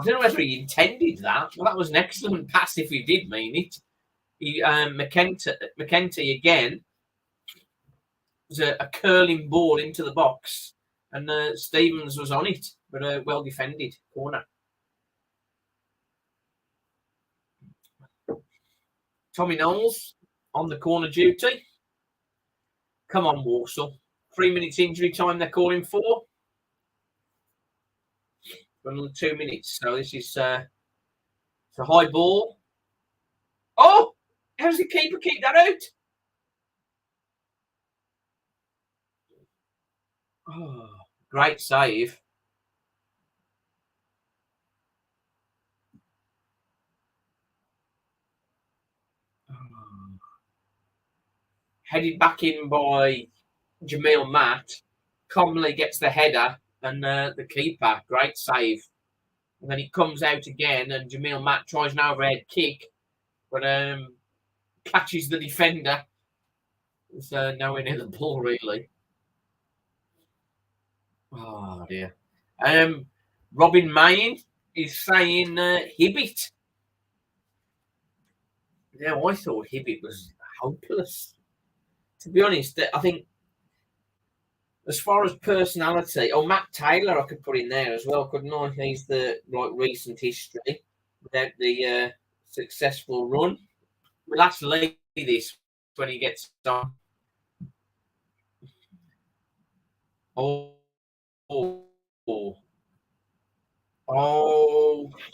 don't know whether he intended that. Well, that was an excellent pass if he did mean it. McKenty again. Was a curling ball into the box, and Stevens was on it, but well defended corner. Tommy Knowles on the corner duty. Come on, Walsall. 3 minutes injury time they're calling for. Another 2 minutes. So this is a high ball. Oh! How does the keeper kick that out? Oh, great save. Headed back in by Jamil Matt. Comley gets the header and the keeper. Great save. And then it comes out again and Jamil Matt tries an overhead kick, but catches the defender. It's nowhere near the ball, really. Oh, dear. Robin Main is saying Hibbett. Yeah, I thought Hibbett was hopeless. To be honest, I think as far as personality, Matt Taylor I could put in there as well, couldn't I? He's the recent history without the successful run. We'll have to leave this when he gets on.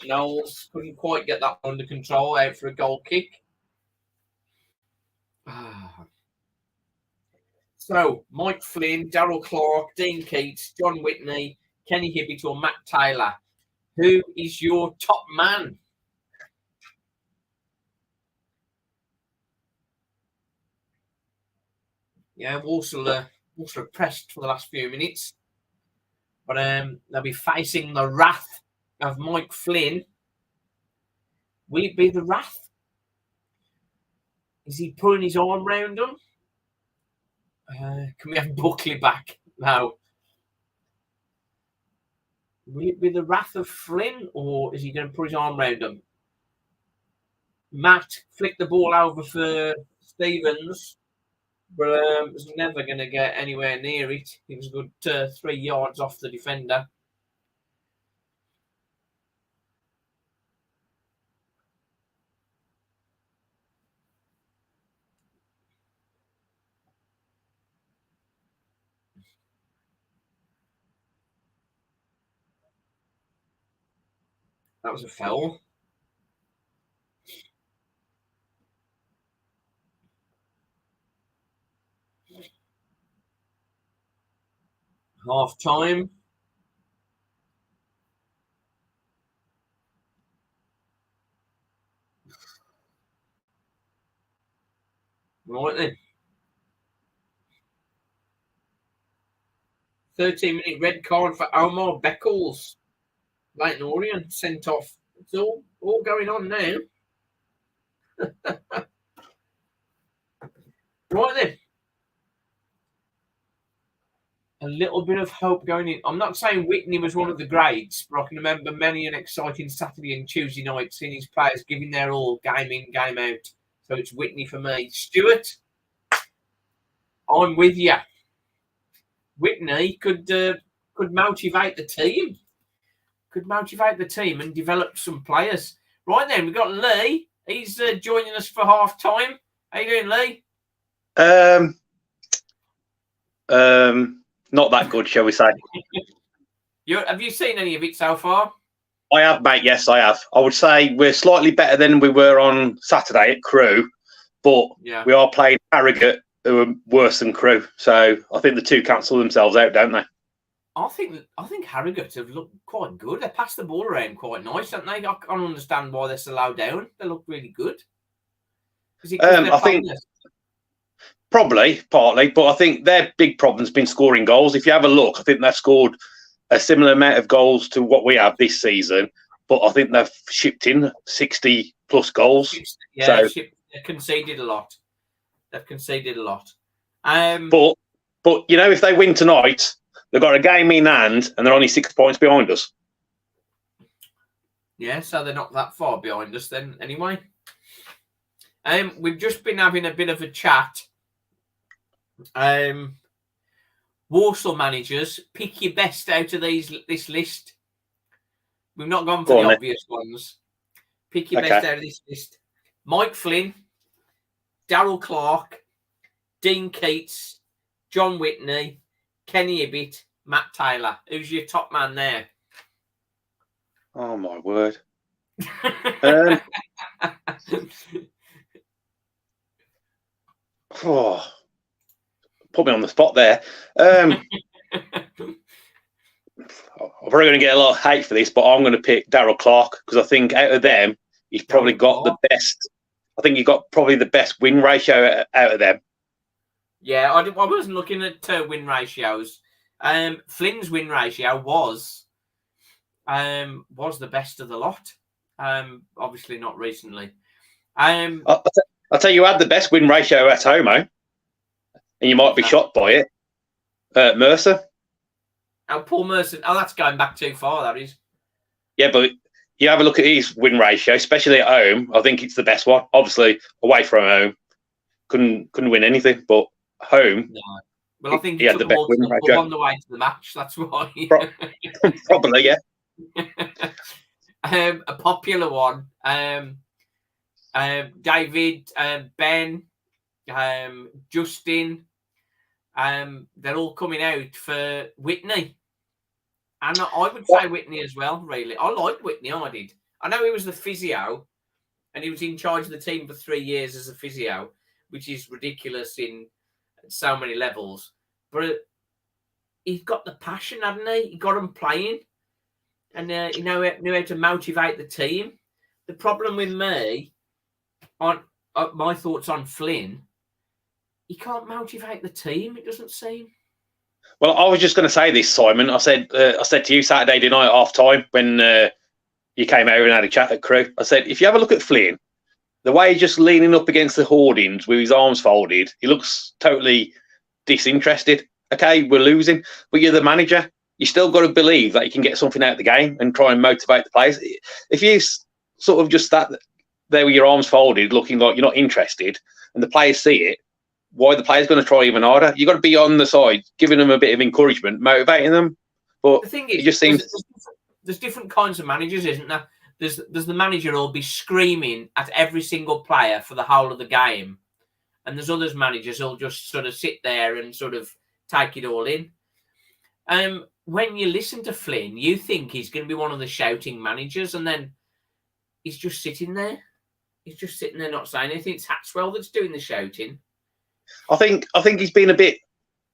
Knowles couldn't quite get that under control, out for a goal kick. So, Mike Flynn, Darryl Clark, Dean Keats, John Whitney, Kenny Hibbett or Matt Taylor. Who is your top man? Yeah, Walsall are pressed for the last few minutes. But they'll be facing the wrath of Mike Flynn. Will it be the wrath? Is he pulling his arm round them? Can we have Buckley back? No. Will it be the wrath of Flynn, or is he going to put his arm round him? Matt flicked the ball over for Stevens, but was never going to get anywhere near it. He was a good 3 yards off the defender. That was a foul. Half time. Right then. 13-minute red card for Omar Beckles. Leighton Orient sent off. It's all going on now. Right then. A little bit of hope going in. I'm not saying Whitney was one of the greats, but I can remember many an exciting Saturday and Tuesday night seeing his players giving their all, game in, game out. So it's Whitney for me. Stuart, I'm with you. Whitney could motivate the team. Could motivate the team and develop some players. Right then, we've got Lee. He's joining us for half time. How you doing, Lee? Not that good, shall we say. Have you seen any of it so far? I have, mate. Yes, I have. I would say we're slightly better than we were on Saturday at Crewe, but we are playing Harrogate, who are worse than Crewe. So I think the two cancel themselves out, don't they? I think Harrogate have looked quite good. They pass the ball around quite nice, don't they? I can't understand why they're so low down. They look really good. I think probably partly, but I think their big problem's been scoring goals. If you have a look, I think they've scored a similar amount of goals to what we have this season, but I think they've shipped in 60 plus goals. Yeah, so, they've conceded a lot. They've conceded a lot. But you know, if they win tonight, they've got a game in hand and they're only 6 points behind us. Yeah, so they're not that far behind us then anyway. We've just been having a bit of a chat. Walsall managers, pick your best out of this list. We've not gone for the obvious ones. Pick your best out of this list. Mike Flynn, Darryl Clark, Dean Keats, John Whitney, Kenny Ibbett, Matt Taylor. Who's your top man there? Oh, my word. Put me on the spot there. I'm probably going to get a lot of hate for this, but I'm going to pick Darryl Clark because I think out of them, he's probably got the best. I think he got probably the best win ratio out of them. Yeah, I wasn't looking at win ratios. Flynn's win ratio was the best of the lot. Obviously not recently. I'll tell you who had the best win ratio at home, and you might be shocked by it. Mercer. Oh, Paul Mercer. Oh, that's going back too far, that is. Yeah, but you have a look at his win ratio, especially at home. I think it's the best one. Obviously, away from home, couldn't win anything, but home. No. Well, I think he had the best win ratio on the way to the match. That's why. Probably, yeah. A popular one. David, Ben, Justin, they're all coming out for Whitney. And I would say Whitney as well, really. I like Whitney, I did. I know he was the physio, and he was in charge of the team for 3 years as a physio, which is ridiculous in so many levels. But he's got the passion, hadn't he? He got them playing. And he knew how to motivate the team. The problem with me, on my thoughts on Flynn, he can't motivate the team, it doesn't seem. Well, I was just going to say this, Simon. I said to you Saturday night at half time when you came over and had a chat at Crew. I said, if you have a look at Flynn, the way he's just leaning up against the hoardings with his arms folded, he looks totally disinterested. Okay, we're losing, but you're the manager. You still got to believe that you can get something out of the game and try and motivate the players. If you sort of just sat there with your arms folded, looking like you're not interested, and the players see it, why the players going to try even harder? You got to be on the side, giving them a bit of encouragement, motivating them. But the thing is, it just seems there's different kinds of managers, isn't there? There's the manager who'll be screaming at every single player for the whole of the game, and there's others managers who'll just sort of sit there and sort of take it all in. When you listen to Flynn, you think he's going to be one of the shouting managers, and then he's just sitting there. He's just sitting there not saying anything. It's Hatswell that's doing the shouting. I think he's been a bit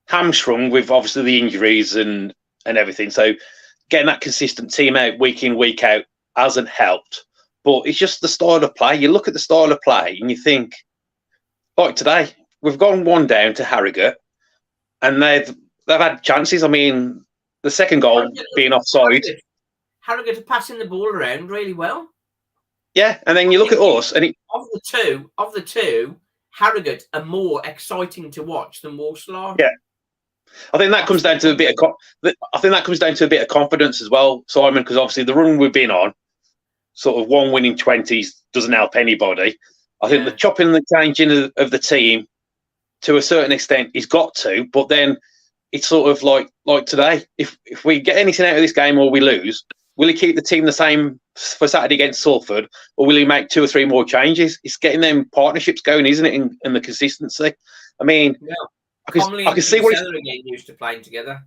hamstrung with obviously the injuries and everything. So getting that consistent team out week in, week out hasn't helped. But it's just the style of play. You look at the style of play and you think, like today, we've gone one down to Harrogate, and they've had chances. I mean, the second goal being offside. Harrogate are passing the ball around really well. Yeah, and then you look at us, and of the two, Harrogate are more exciting to watch than Walsall. Yeah, I think that comes down to a bit of confidence as well, Simon. Because obviously the run we've been on, sort of one winning 20s, doesn't help anybody. I think the chopping and the changing of the team, to a certain extent, is got to. But then it's sort of like today. If we get anything out of this game or we lose, will he keep the team the same for Saturday against Salford, or will he make 2 or 3 more changes? It's getting them partnerships going, isn't it? And the consistency. I mean, I can see what he's getting used to playing together.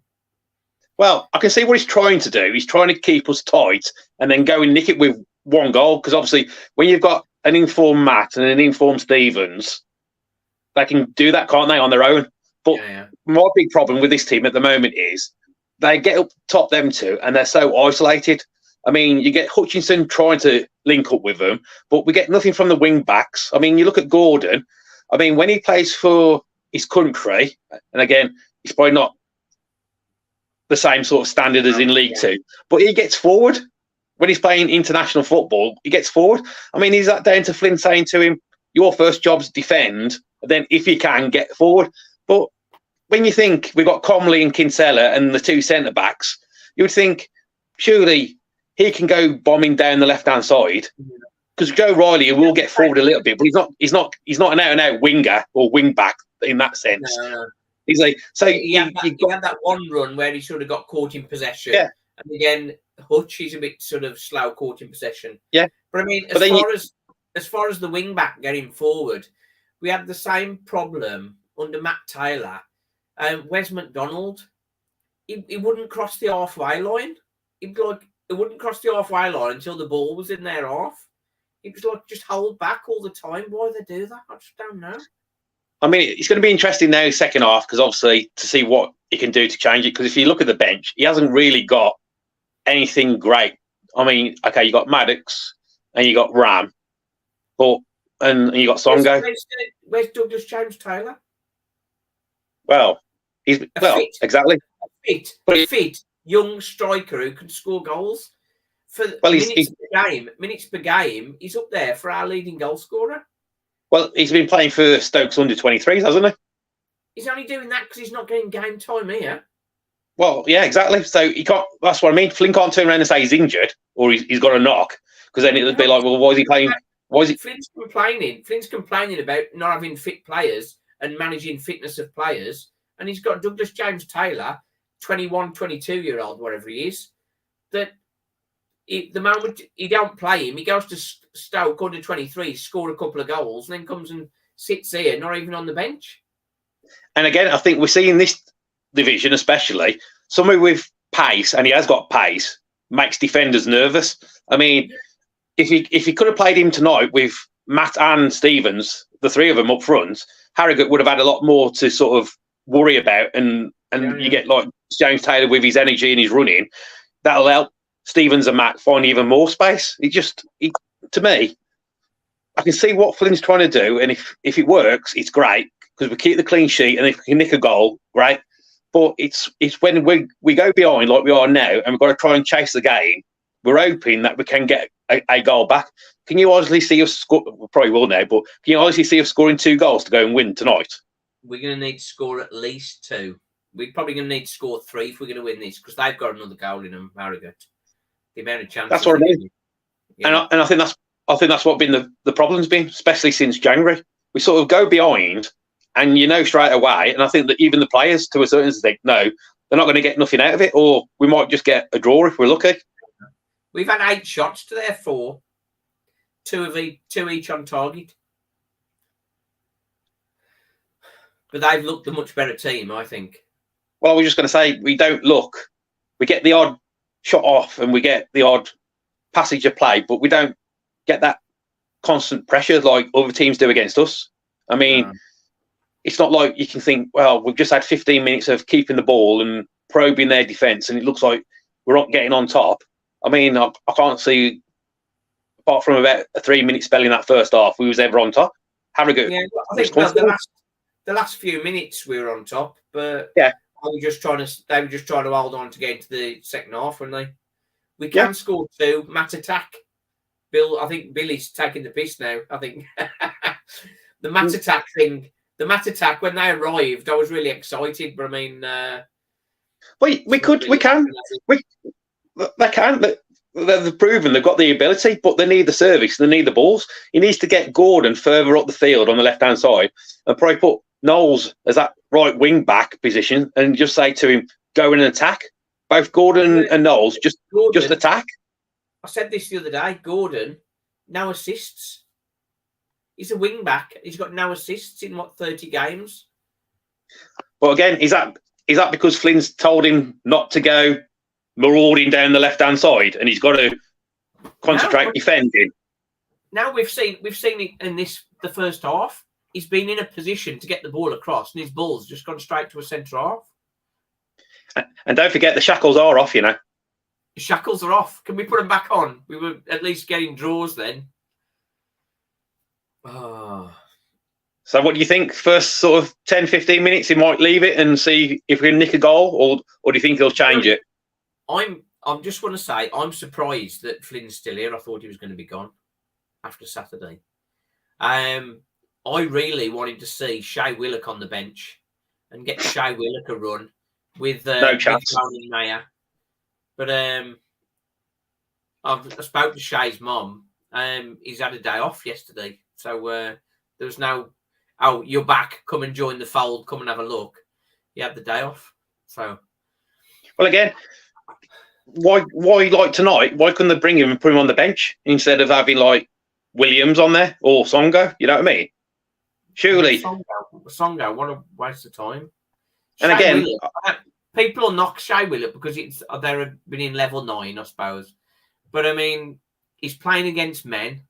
Well, I can see what he's trying to do. He's trying to keep us tight and then go and nick it with one goal. Because obviously, when you've got an informed Matt and an informed Stevens, they can do that, can't they, on their own? But my big problem with this team at the moment is they get up top, them two, and they're so isolated. I mean, you get Hutchinson trying to link up with them, but we get nothing from the wing backs. I mean, you look at Gordon. I mean, when he plays for his country, and again, he's probably not the same sort of standard as in League Two, but he gets forward. when he's playing international football, he gets forward. I mean, is that down to Flynn saying to him, your first job's defend, then if you can, get forward? But when you think we've got Comley and Kinsella and the two centre-backs, you would think, surely he can go bombing down the left-hand side. Because Joe Riley will get forward a little bit, but he's not an out-and-out winger or wing-back in that sense. No. He's like, so he had that one run where he sort of got caught in possession. Yeah. And again, Hutch is a bit sort of slow caught in possession. Yeah. But I mean, as far as the wing back getting forward, we had the same problem under Matt Taylor. Wes McDonald, he wouldn't cross the halfway line. It wouldn't cross the halfway line until the ball was in their half. It was like just hold back all the time. Why they do that? I just don't know. I mean, it's going to be interesting now, second half, because obviously to see what he can do to change it. Because if you look at the bench, he hasn't really got anything great. I mean, okay, you got Maddox and you got Ram, and you got Songo. Where's Douglas James Taylor? Well, exactly. A fit young striker who can score goals. For minutes per game, he's up there for our leading goal scorer. Well, he's been playing for Stokes under 23s, hasn't he? He's only doing that because he's not getting game time here. Well, yeah, exactly. So he can't. That's what I mean. Flynn can't turn around and say he's injured or he's got a knock, because then it'll be like, well, why is he playing? Why is he? Flynn's complaining about not having fit players and managing fitness of players, and he's got Douglas James Taylor, 21, 22-year-old, whatever he is, that. The moment he don't play him, he goes to Stoke under 23, score a couple of goals, and then comes and sits here, not even on the bench. And again, I think we're seeing this division, especially somebody with pace, and he has got pace, makes defenders nervous. I mean, if he could have played him tonight with Matt and Stevens, the three of them up front, Harrogate would have had a lot more to sort of worry about, and you get like James Taylor with his energy and his running, that'll help Stevens and Matt find even more space. To me, I can see what Flynn's trying to do, and if it works, it's great because we keep the clean sheet, and if we can nick a goal, great. But it's when we go behind like we are now, and we've got to try and chase the game. We're hoping that we can get a goal back. Can you honestly see us score? We probably will now, but can you honestly see us scoring 2 goals to go and win tonight? We're going to need to score at least 2. We're probably going to need to score 3 if we're going to win this, because they've got another goal in them, Harrogate. The amount of chances. That's what I mean. Yeah. And I think that's what been the problem's been, especially since January. We sort of go behind, and straight away. And I think that even the players, to a certain extent, no, they're not going to get nothing out of it, or we might just get a draw if we're lucky. We've had 8 shots to their 4, 2 each on target. But they've looked a much better team, I think. Well, I was just going to say, we don't look. We get the odd shot off and we get the odd passage of play, but we don't get that constant pressure like other teams do against us. I mean, it's not like you can think, well, we've just had 15 minutes of keeping the ball and probing their defence, and it looks like we're not getting on top. I mean, I can't see, apart from about a 3-minute spell in that first half, we was ever on top. Harrogate. Yeah, I think the last few minutes we were on top, but yeah. They were just trying to hold on to get into the second half, weren't they? We can score 2. Matt attack. I think Billy's taking the piss now. I think the Matt attack thing. The Matt attack, when they arrived, I was really excited. But I mean, they can. They've proven they've got the ability, but they need the service. They need the balls. He needs to get Gordon further up the field on the left-hand side and probably put Knowles as that right wing back position and just say to him, go in and attack. Both Gordon and Knowles just attack. I said this the other day. Gordon, no assists. He's a wing back. He's got no assists in 30 games. But again, is that because Flynn's told him not to go marauding down the left-hand side and he's got to concentrate defending? Now we've seen it in the first half. He's been in a position to get the ball across, and his ball's just gone straight to a centre half. And don't forget, the shackles are off, The shackles are off. Can we put them back on? We were at least getting draws then. Oh. So what do you think? First sort of 10, 15 minutes, he might leave it and see if we can nick a goal, or do you think he'll change it? I'm I just want to say I'm surprised that Flynn's still here. I thought he was going to be gone after Saturday. I really wanted to see Shay Willock on the bench and get Shay Willock a run with no chance. With Maya. But I spoke to Shay's mum. He's had a day off yesterday, so there was no, "Oh, you're back. Come and join the fold. Come and have a look." He had the day off. So, well, again, why like tonight? Why couldn't they bring him and put him on the bench instead of having like Williams on there or Songo? You know what I mean? Surely, Songo, what a waste of time. And Shay again, Willock, people will knock Shay Willock because they've been in level 9, I suppose. But I mean, he's playing against men.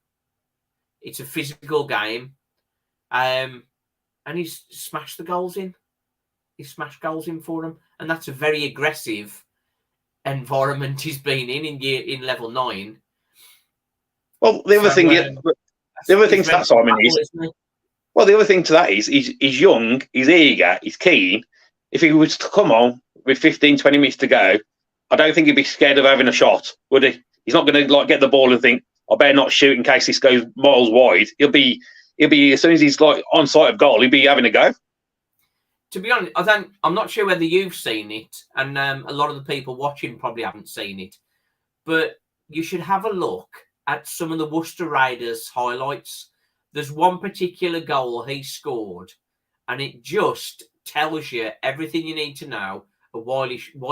It's a physical game, and he's smashed the goals in. He's smashed goals in for them, and that's a very aggressive environment he's been in level 9. Well, the other thing to that, Simon, is well, the other thing to that is he's young, he's eager, he's keen. If he was to come on with 15, 20 minutes to go, I don't think he'd be scared of having a shot, would he? He's not going to like get the ball and think, I better not shoot in case this goes miles wide. He'll be as soon as he's like on sight of goal, he'll be having a go. To be honest, I'm not sure whether you've seen it, and a lot of the people watching probably haven't seen it, but you should have a look at some of the Worcester Raiders highlights. There's one particular goal he scored, and it just tells you everything you need to know of why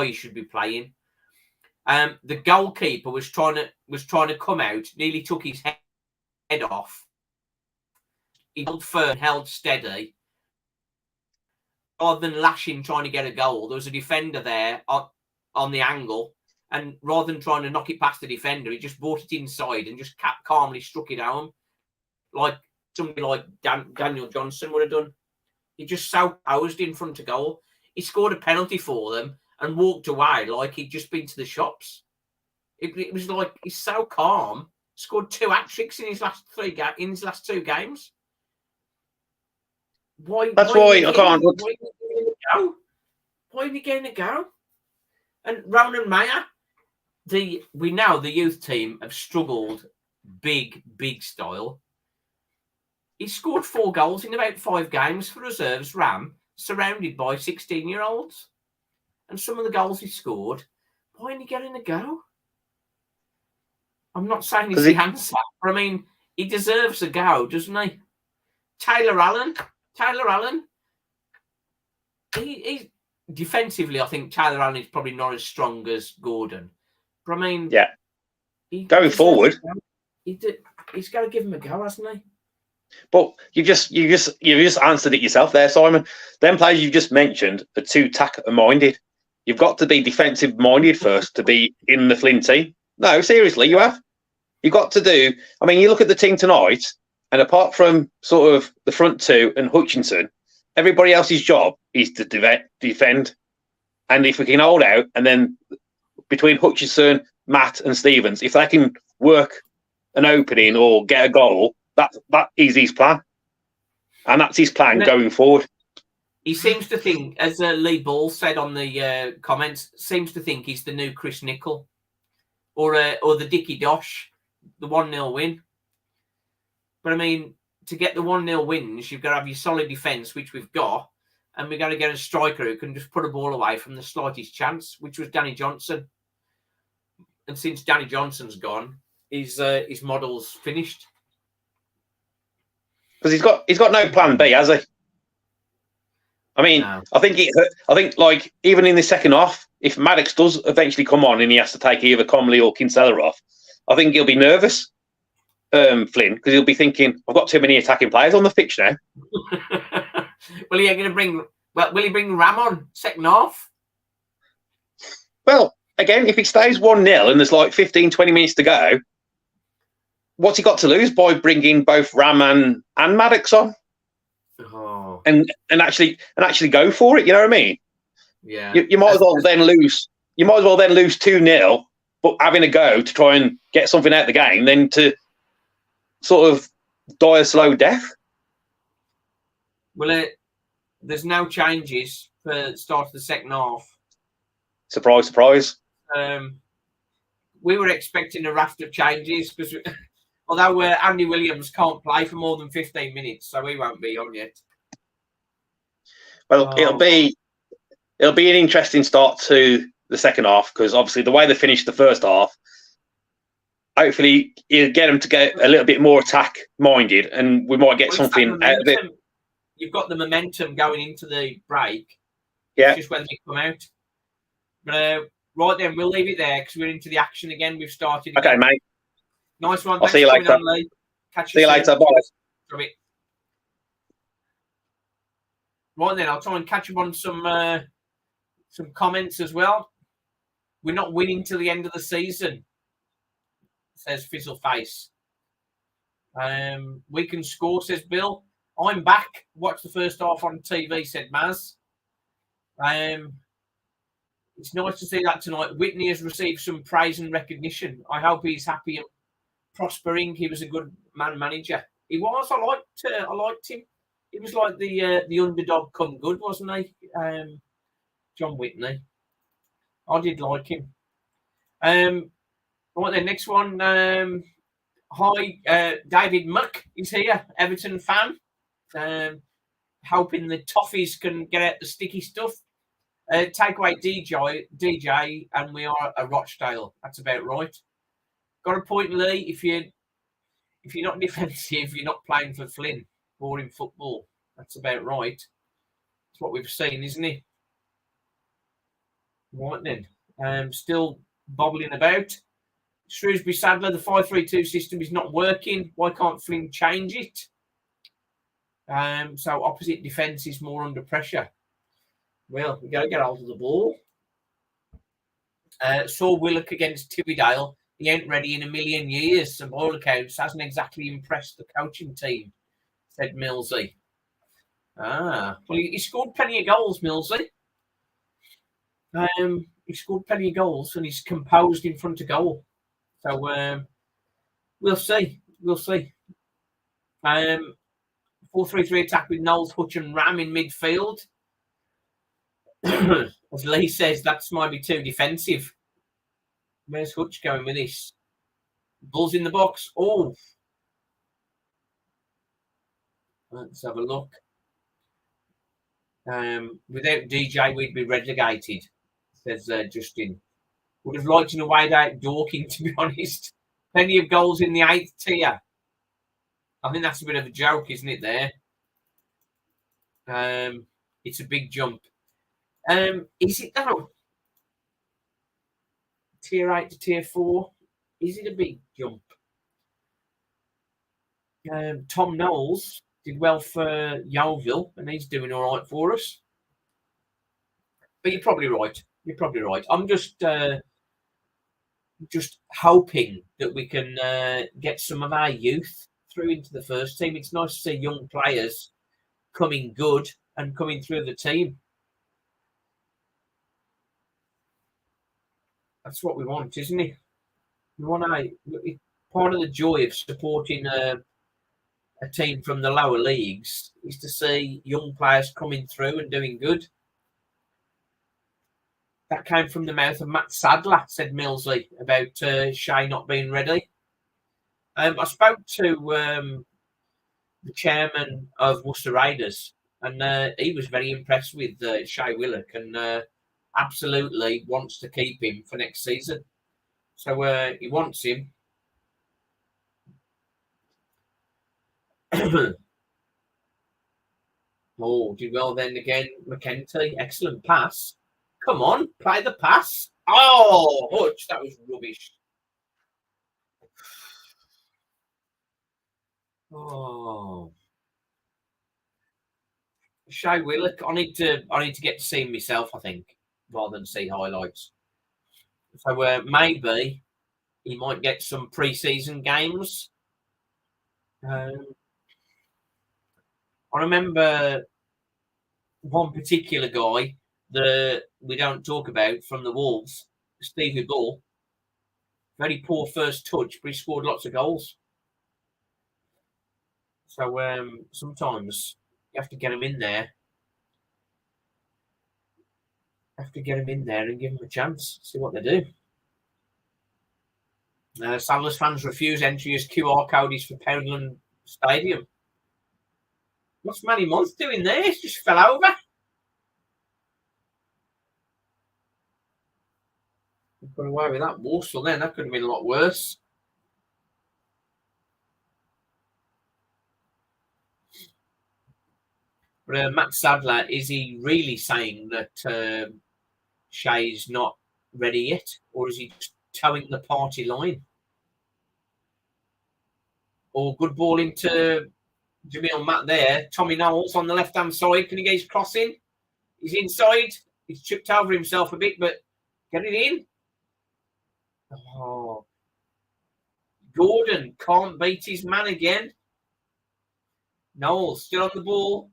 he should be playing. The goalkeeper was trying to come out, nearly took his head off. He held firm, held steady. Rather than lashing, trying to get a goal, there was a defender there on the angle, and rather than trying to knock it past the defender, he just brought it inside and just calmly struck it home, like somebody like Daniel Johnson would have done. He just posed in front of goal. He scored a penalty for them and walked away like he'd just been to the shops. It was like he's so calm. Scored 2 hat-tricks in his last 2 games. Why? That's why I can't. Why are you getting a go? And Ronan Mayer, we know the youth team have struggled big style. He scored 4 goals in about 5 games for reserves Ram, surrounded by 16-year-olds. And some of the goals he scored, why aren't he getting a go? I'm not saying he's the answer, but I mean, he deserves a go, doesn't he? Taylor Allen, he's defensively, I think Taylor Allen is probably not as strong as Gordon. But I mean, yeah, going forward, he's got to give him a go, hasn't he? But you just answered it yourself there, Simon. Them players you just mentioned are too tackle-minded. You've got to be defensive-minded first to be in the Flynn team. No, seriously, you have. You've got to do. I mean, you look at the team tonight, and apart from sort of the front 2 and Hutchinson, everybody else's job is to defend. And if we can hold out, and then between Hutchinson, Matt, and Stevens, if they can work an opening or get a goal, that is his plan. And that's his plan going forward. He seems to think, as Lee Ball said on the comments, seems to think he's the new Chris Nicholl or the Dickie Dosh, the 1-0 win. But I mean, to get the 1-0 wins, you've got to have your solid defence, which we've got, and we've got to get a striker who can just put a ball away from the slightest chance, which was Danny Johnson. And since Danny Johnson's gone, his model's finished. Because he's got no plan B, has he? I mean, no. I think like even in the second half, if Maddox does eventually come on and he has to take either Comley or Kinsella off, I think he'll be nervous, Flynn, because he'll be thinking, I've got too many attacking players on the pitch now. Will he bring Ram on second half? Well, again, if it stays 1-0 and there's like 15, 20 minutes to go, what's he got to lose by bringing both Ram and Maddox on? Oh. And actually go for it, you know what I mean? Yeah. You might as well then lose. You might as well then lose 2-0, but having a go to try and get something out of the game, than to sort of die a slow death. Well, there's no changes for the start of the second half. Surprise, surprise. we were expecting a raft of changes because although Andy Williams can't play for more than 15 minutes, so he won't be on yet. Well, it'll be an interesting start to the second half because obviously the way they finished the first half, hopefully you'll get them to get a little bit more attack minded, and we might get something out of it. You've got the momentum going into the break. Yeah, it's just whether they come out. But right then, we'll leave it there because we're into the action again. We've started. Okay, again. mate. Nice one. I'll see you later. Catch you later. Bye. Right then, I'll try and catch up on some comments as well. We're not winning till the end of the season, says Fizzleface. We can score, says Bill. I'm back. Watch the first half on TV, said Maz. It's nice to see that tonight. Whitney has received some praise and recognition. I hope he's happy and prospering. He was a good manager. He was. I liked him. He was like the underdog come good, wasn't he? John Whitney. I did like him. Right then, next one. Hi, David Muck is here, Everton fan. Hoping the Toffees can get out the sticky stuff. Take away DJ, and we are a Rochdale. That's about right. Got a point, Lee. If you're not defensive, you're not playing for Flynn. Boring football. That's about right. That's what we've seen, isn't it? Right then. Still bobbling about. Shrewsbury Sadler, the 5-3-2 system is not working. Why can't Flynn change it? So opposite defence is more under pressure. Well, we got to get hold of the ball. Saw Willock against Tibbydale. He ain't ready in a million years. And by all accounts, hasn't exactly impressed the coaching team, said Millsy. Well, he scored plenty of goals, Millsy. He scored plenty of goals and he's composed in front of goal. So we'll see. We'll see. 4-3-3 attack with Knowles, Hutch and Ram in midfield. As Lee says, that's might be too defensive. Where's Hutch going with this? Bulls in the box. Oh. Let's have a look. Without DJ, we'd be relegated, says Justin. Would have liked in a way out Dorking, to be honest. Plenty of goals in the 8th tier. I think that's a bit of a joke, isn't it, there? It's a big jump. Is it, though? Tier 8 to Tier 4. Is it a big jump? Tom Knowles did well for Yeovil, and he's doing all right for us. But you're probably right. You're probably right. I'm just hoping that we can get some of our youth through into the first team. It's nice to see young players coming good and coming through the team. That's what we want, isn't it? We want part of the joy of supporting a team from the lower leagues is to see young players coming through and doing good. That came from the mouth of Matt Sadler, said Millsy, about Shay not being ready. I spoke to the chairman of Worcester Raiders, and he was very impressed with Shay Willock and absolutely wants to keep him for next season. So he wants him. Oh, did well then again, McKenty. Excellent pass. Come on, play the pass. Oh, Hutch, that was rubbish. Oh, Shay Willock. I need to get to see him myself, I think, rather than see highlights. So maybe he might get some pre-season games. I remember one particular guy that we don't talk about from the Wolves, Stevie Bull. Very poor first touch, but he scored lots of goals. So sometimes you have to get him in there. Have to get him in there and give him a chance. See what they do. Sandler's fans refuse entry as QR code is for Poundland Stadium. What's Manny Month doing there? He just fell over. Got away with that. Walsall then. That could have been a lot worse. But Matt Sadler, is he really saying that Shea's not ready yet? Or is he just towing the party line? Or good ball into Jamil Matt there. Tommy Knowles on the left-hand side. Can he get his cross in? He's inside. He's tripped over himself a bit, but get it in. Oh. Gordon can't beat his man again. Knowles still on the ball.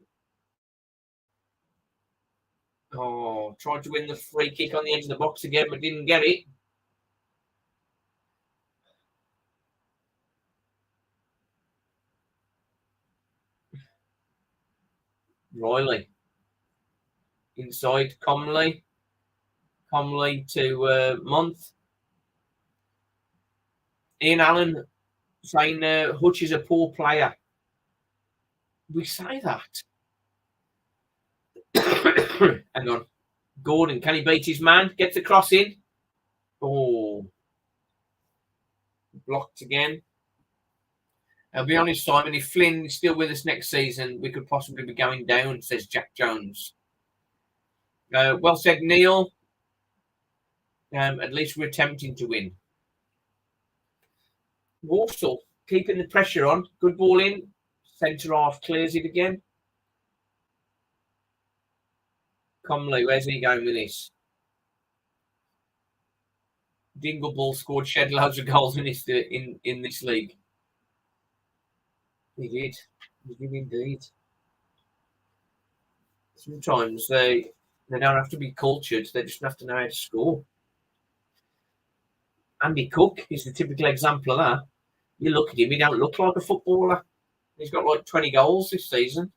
Oh, tried to win the free kick on the edge of the box again, but didn't get it. Riley. Inside, Comley. Comley to Month. Ian Allen saying Hutch is a poor player. We say that. Hang on. Gordon, can he beat his man? Gets the cross in. Oh. Blocked again. I'll be honest, Simon, if Flynn is still with us next season, we could possibly be going down, says Jack Jones. Well said, Neil. At least we're attempting to win. Walsall, keeping the pressure on. Good ball in. Centre half clears it again. Comley, where's he going with this? Dingleball scored shed loads of goals in this league. He did. He did indeed. Sometimes they don't have to be cultured. They just have to know how to score. Andy Cook is the typical example of that. You look at him, he don't look like a footballer. He's got like 20 goals this season.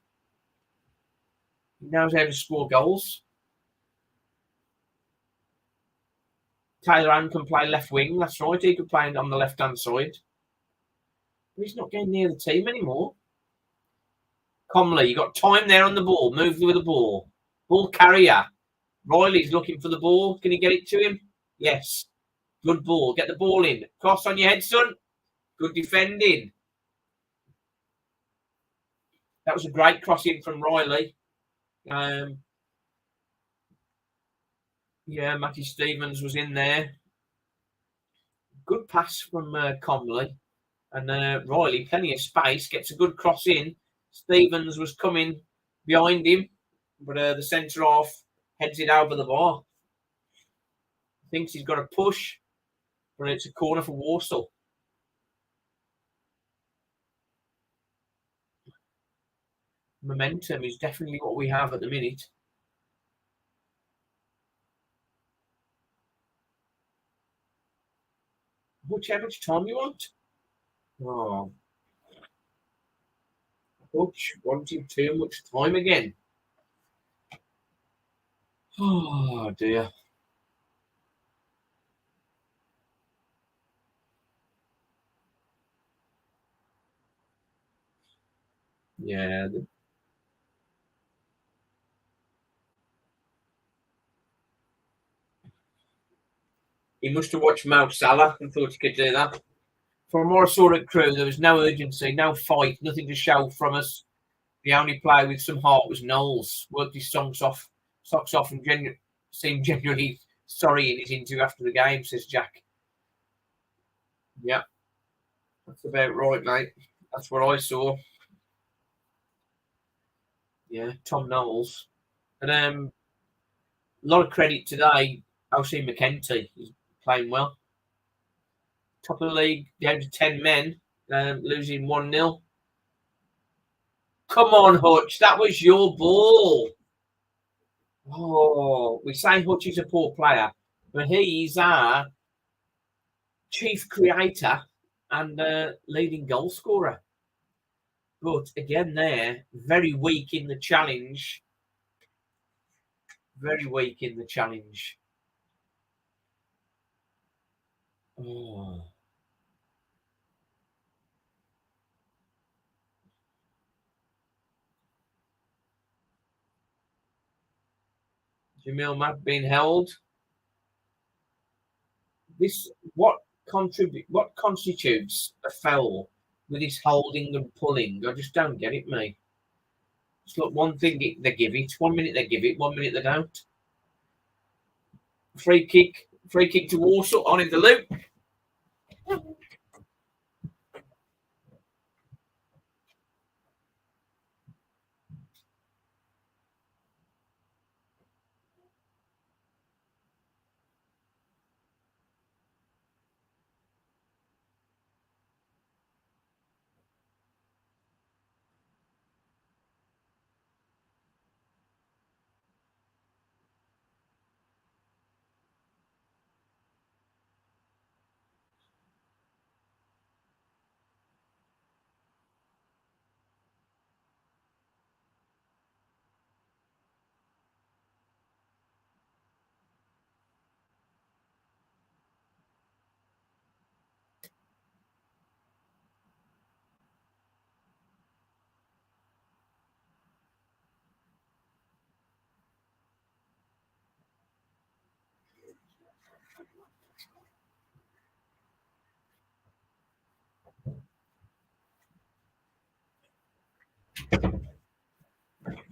He knows how to score goals. Taylor Ann can play left wing. That's right. He could play on the left-hand side. But he's not getting near the team anymore. Comley, you got time there on the ball. Move with the ball. Ball carrier. Riley's looking for the ball. Can you get it to him? Yes. Good ball. Get the ball in. Cross on your head, son. Good defending. That was a great cross in from Riley. Yeah, Matty Stevens was in there. Good pass from Comley. And Riley, plenty of space, gets a good cross in. Stevens was coming behind him, but the centre half heads it over the bar. Thinks he's got a push, but it's a corner for Walsall. Momentum is definitely what we have at the minute. How much time you want? Oh. Hutch wanting too much time again. Oh, dear. Yeah. He must have watched Mo Salah and thought he could do that. For a more assorted crew, there was no urgency, no fight, nothing to show from us. The only player with some heart was Knowles. Worked his socks off and seemed genuinely sorry in his interview after the game, says Jack. Yeah, that's about right, mate. That's what I saw. Yeah, Tom Knowles. And a lot of credit today, O'Shea McKenty. He's playing well. Top of the league, down to 10 men, losing 1-0. Come on, Hutch. That was your ball. Oh, we say Hutch is a poor player, but he's our chief creator and leading goal scorer. But again there, very weak in the challenge. Very weak in the challenge. Oh. Jamil Mad being held. What constitutes a foul with his holding and pulling? I just don't get it, mate. It's like one thing they give it, 1 minute they give it, 1 minute they don't. Free kick to Walsall on in the loop.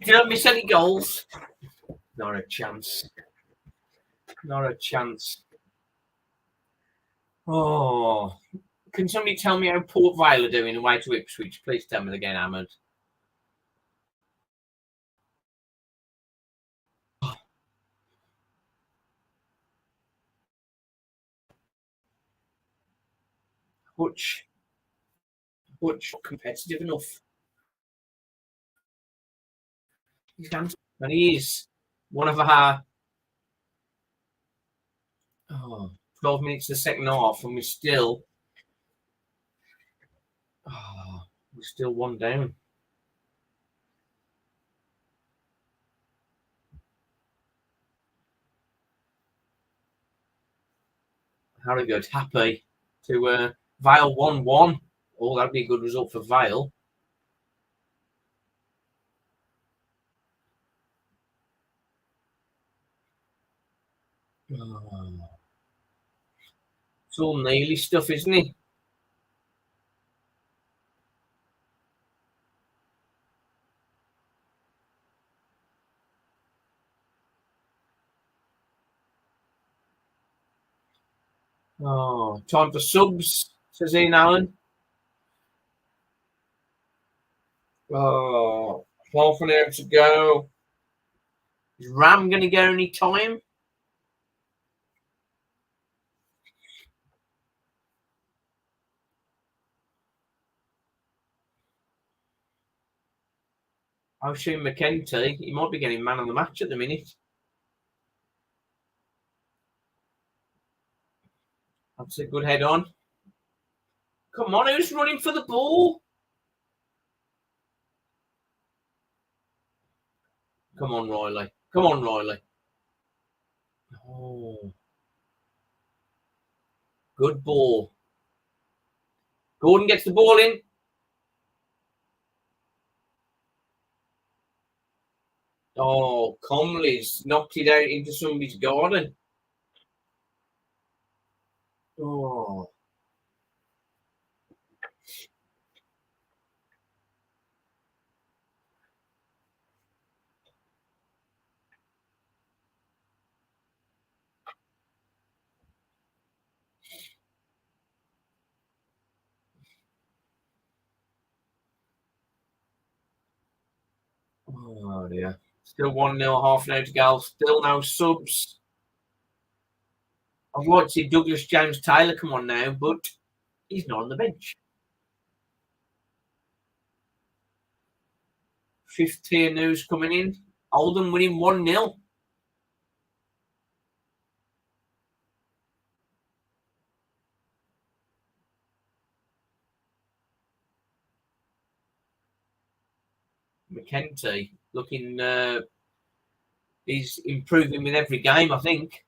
Don't miss any goals. Not a chance. Not a chance. Oh, can somebody tell me how Port Vale are doing away to Ipswich? Please tell me they're getting hammered. Hutch competitive enough. And he is one of our 12 minutes of the second half, and we're still one down. Harrogate happy to Vale 1-1. Oh, that'd be a good result for Vale. It's all Neely stuff, isn't it? Oh, time for subs, says Ian Allen. Oh, half an hour to go. Is Ram going to get any time? O'Shea McKenty, he might be getting man of the match at the minute. That's a good head on. Come on, who's running for the ball? Come on, Riley. Come on, Riley. Oh. Good ball. Gordon gets the ball in. Oh, Comley's knocked it out into somebody's garden. Oh. Oh, dear. Still 1-0, half an hour to go. Still no subs. I'd like to see Douglas James Taylor come on now, but he's not on the bench. Fifth tier news coming in. Oldham winning 1-0. McKenty looking, he's improving with every game, I think.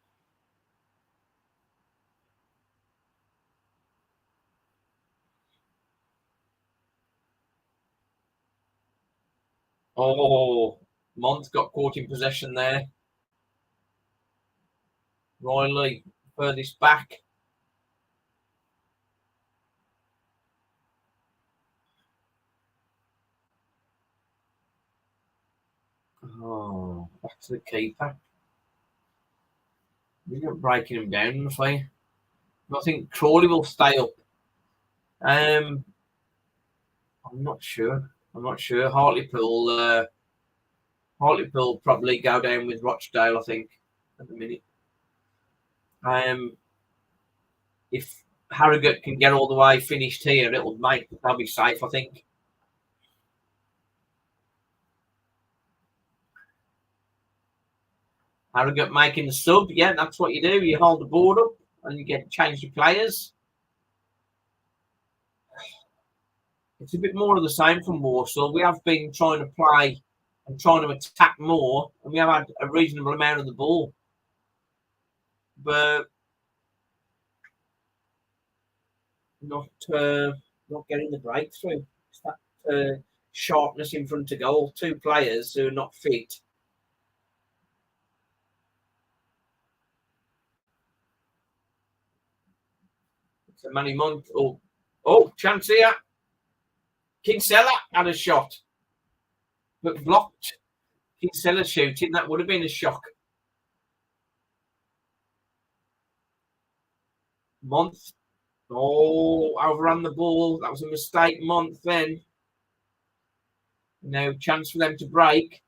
Oh, Mont got caught in possession there. Riley, furthest back. Oh, back to the keeper. We're not breaking him down, if I think Crawley will stay up. I'm not sure. Hartlepool probably go down with Rochdale, I think, at the minute. If Harrogate can get all the way finished here, they'll be safe, I think. Harrogate making the sub, yeah, that's what you do. You hold the board up and you change the players. It's a bit more of the same from Walsall. We have been trying to play and trying to attack more, and we have had a reasonable amount of the ball. But not getting the breakthrough. It's that sharpness in front of goal. Two players who are not fit. It's a Manny Mont. Oh, chance here. Kinsella had a shot, but blocked. Kinsella shooting, that would have been a shock. Month. Oh, overran the ball. That was a mistake, Month then. No chance for them to break.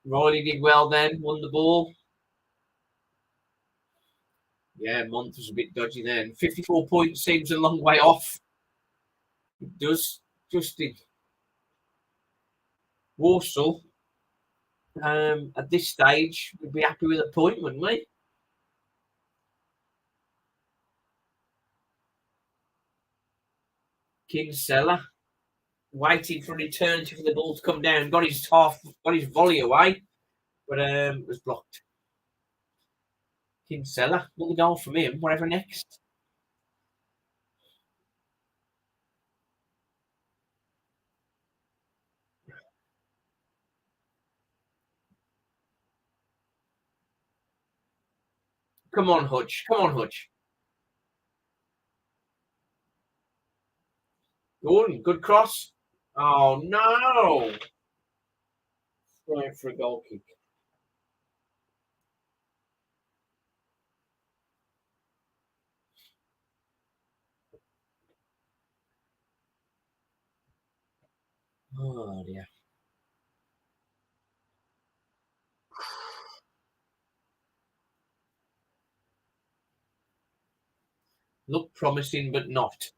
Riley did well then, won the ball. Yeah, Month was a bit dodgy then. 54 points seems a long way off. It does, Justin. Walsall, at this stage, we'd be happy with a point, wouldn't we? Kinsella, waiting for an eternity for the ball to come down. Got his volley away, but was blocked. Kinsella, what the goal from him? Whatever next. Come on, Hutch. Gordon, good cross. Oh, no. Trying for a goal kick. Oh, dear. Looked promising, but not.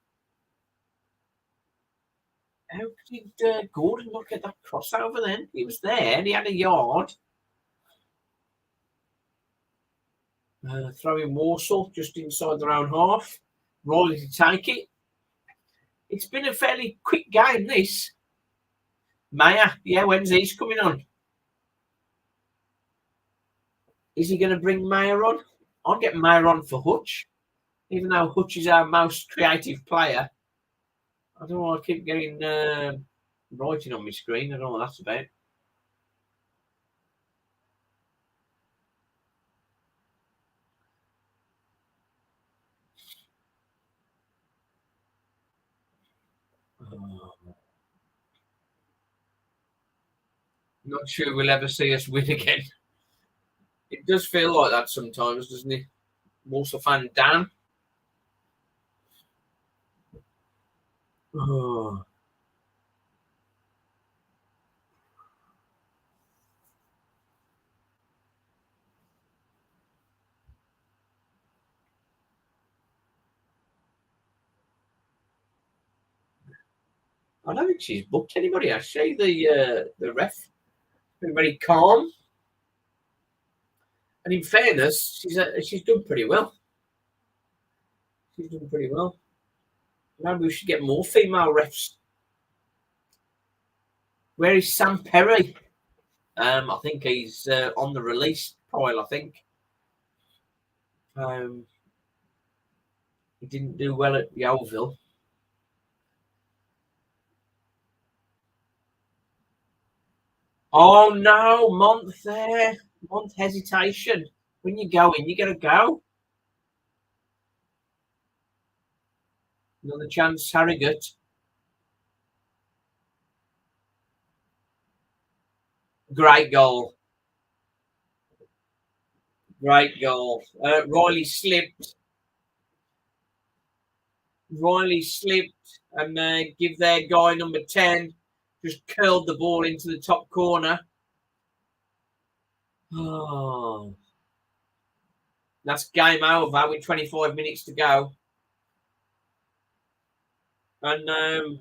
How did Gordon not get that crossover then? He was there and he had a yard. Throwing Walsall just inside their own half. Riley to take it. It's been a fairly quick game, this. Maya, yeah, when's he's coming on? Is he going to bring Maya on? I'll get Maya on for Hutch, even though Hutch is our most creative player. I don't know why I keep getting writing on my screen. I don't know what that's about. Not sure we'll ever see us win again. It does feel like that sometimes, doesn't it? Walsall fan Dan. Oh. I don't think she's booked anybody, has she? The ref been very calm. And in fairness, she's done pretty well. Maybe we should get more female refs. Where is Sam Perry? I think he's on the release pile, I think. He didn't do well at Yeovil. Oh no, Month there. Month hesitation. When you go in, you gotta go. Another chance, Harrogate. Great goal. Great goal. Riley slipped. Riley slipped and give their guy number 10. Just curled the ball into the top corner. Oh. That's game over with 25 minutes to go. And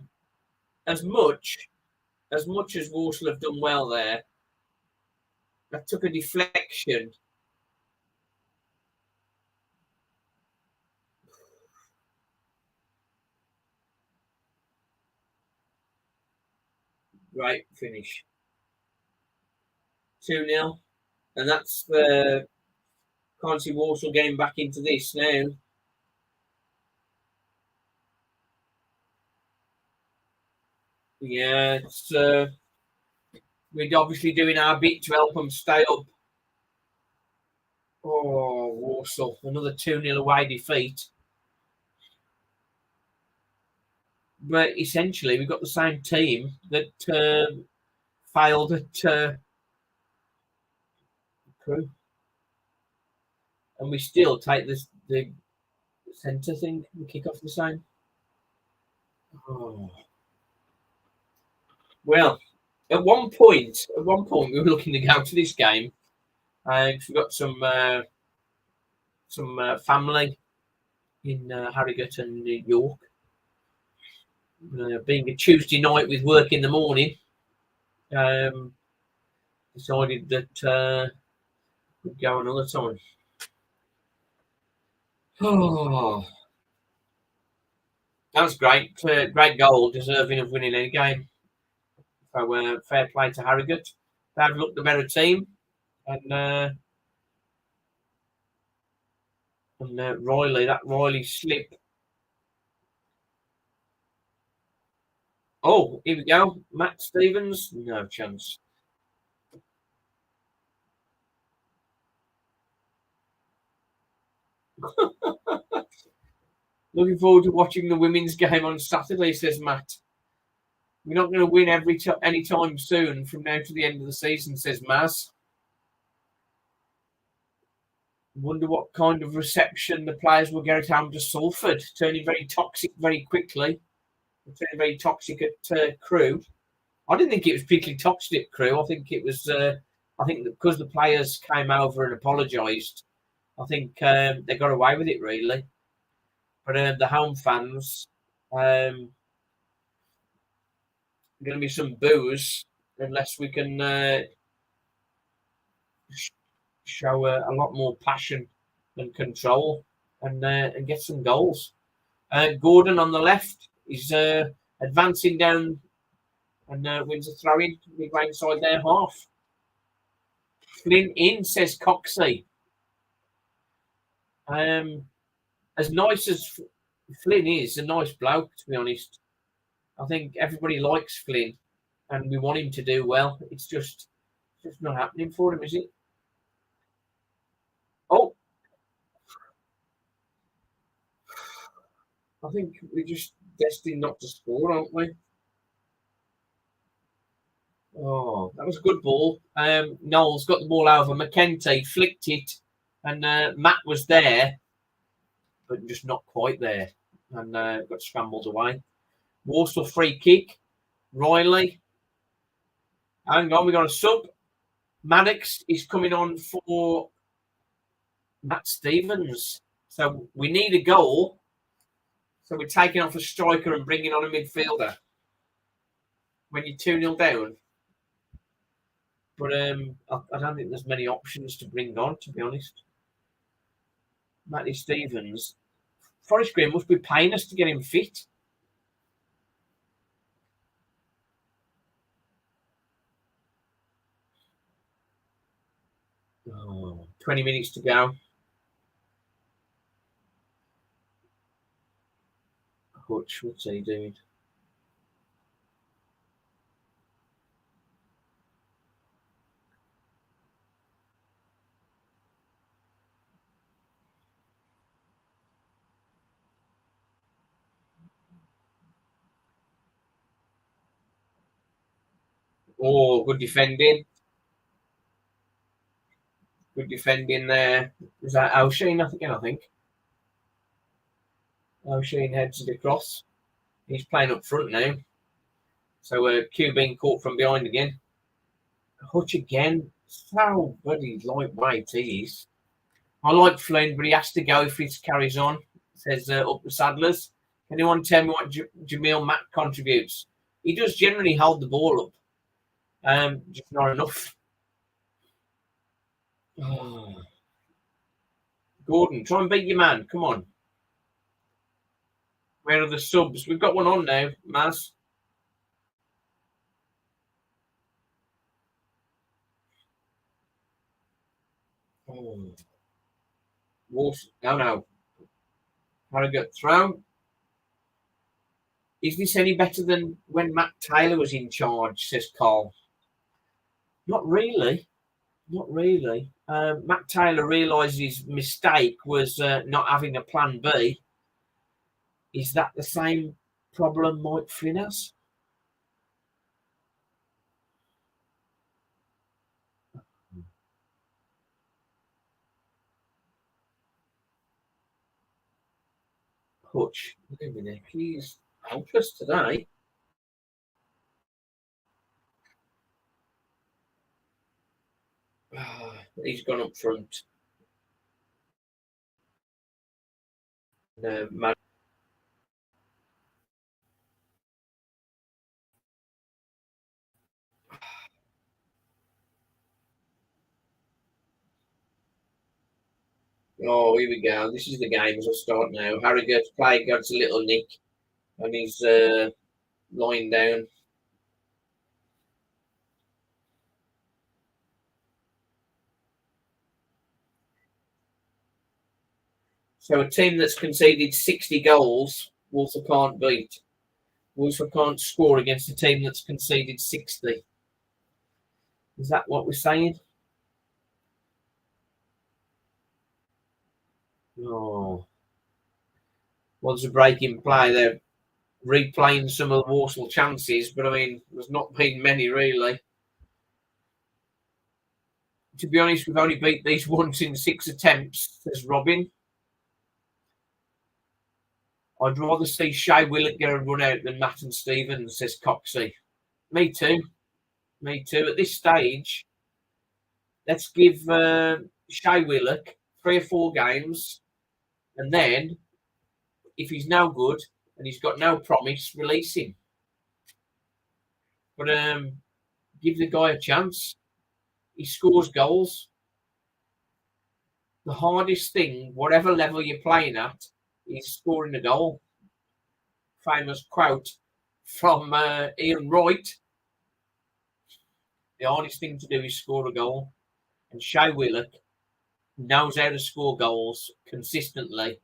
as much as Walsall have done well there, that took a deflection. Great finish. 2-0. And that's the can't see Walsall getting back into this now. Yeah, it's we're obviously doing our bit to help them stay up. Oh, Walsall, another 2-0 away defeat. But essentially, we've got the same team that failed at Crewe. And we still take the centre thing, the kick off the same. Oh. Well, at one point, we were looking to go to this game. We've got some family in Harrogate and York. Being a Tuesday night with work in the morning, decided that we'd go another time. Oh, that was great. Great goal, deserving of winning any game. So fair play to Harrogate. They've looked the better team, and Riley slip. Oh, here we go. Matt Stevens, no chance. Looking forward to watching the women's game on Saturday, says Matt. We're not going to win any time soon from now to the end of the season, says Maz. Wonder what kind of reception the players will get at home to Salford, turning very toxic very quickly. Turning very toxic at Crewe. I didn't think it was particularly toxic at Crewe. I think it was. I think that because the players came over and apologised, I think they got away with it really. But the home fans, going to be some boos unless we can show a lot more passion and control and get some goals. Gordon on the left is advancing down and wins a throw in midway inside their half. Flynn in, says Coxey. As nice as Flynn is, a nice bloke, to be honest. I think everybody likes Flynn and we want him to do well. It's just not happening for him, is it? Oh, I think we're just destined not to score, aren't we? Oh, that was a good ball. Knowles got the ball over. McKenty flicked it, and Matt was there, but just not quite there, and got scrambled away. Walsall free kick. Riley. Hang on, we got a sub. Maddox is coming on for Matt Stevens. So we need a goal. So we're taking off a striker and bringing on a midfielder when you're 2-0 down. But I don't think there's many options to bring on, to be honest. Matty Stevens. Forest Green must be paying us to get him fit. Oh, 20 minutes to go. Hutch, what's he doing? Oh, good defending. Good defending there. Was that O'Sheen? I think. O'Sheen heads it across. He's playing up front now. So Q being caught from behind again. Hutch again. So bloody lightweight he is. I like Flynn, but he has to go if he carries on. Says up the Saddlers. Can anyone tell me what Jamil Matt contributes? He does generally hold the ball up. Just not enough. Oh. Gordon, try and beat your man. Come on. Where are the subs? We've got one on now, Maz. Oh. No. Harrogate throw. Is this any better than when Matt Taylor was in charge, says Carl? Not really. Not really. Matt Taylor realised his mistake was not having a plan B. Is that the same problem Mike Flynn has? Hutch, wait a minute, he's helpless today. He's gone up front. Oh, here we go. This is the game as I start now. Harrogate play gets a little nick and he's lying down. So a team that's conceded 60 goals, Walsall can't beat. Walsall can't score against a team that's conceded 60. Is that what we're saying? Oh. Well, there's a break in play. They're replaying some of the Walsall chances, but I mean, there's not been many really. To be honest, we've only beat these once in 6 attempts, says Robin. I'd rather see Shay Willett get a run out than Matt and Stevens, says Coxey. Me too. Me too. At this stage, let's give Shay Willett 3 or 4 games, and then if he's no good and he's got no promise, release him. But give the guy a chance. He scores goals. The hardest thing, whatever level you're playing at, is scoring a goal. Famous quote from Ian Wright. The hardest thing to do is score a goal. And Shay Willett knows how to score goals consistently.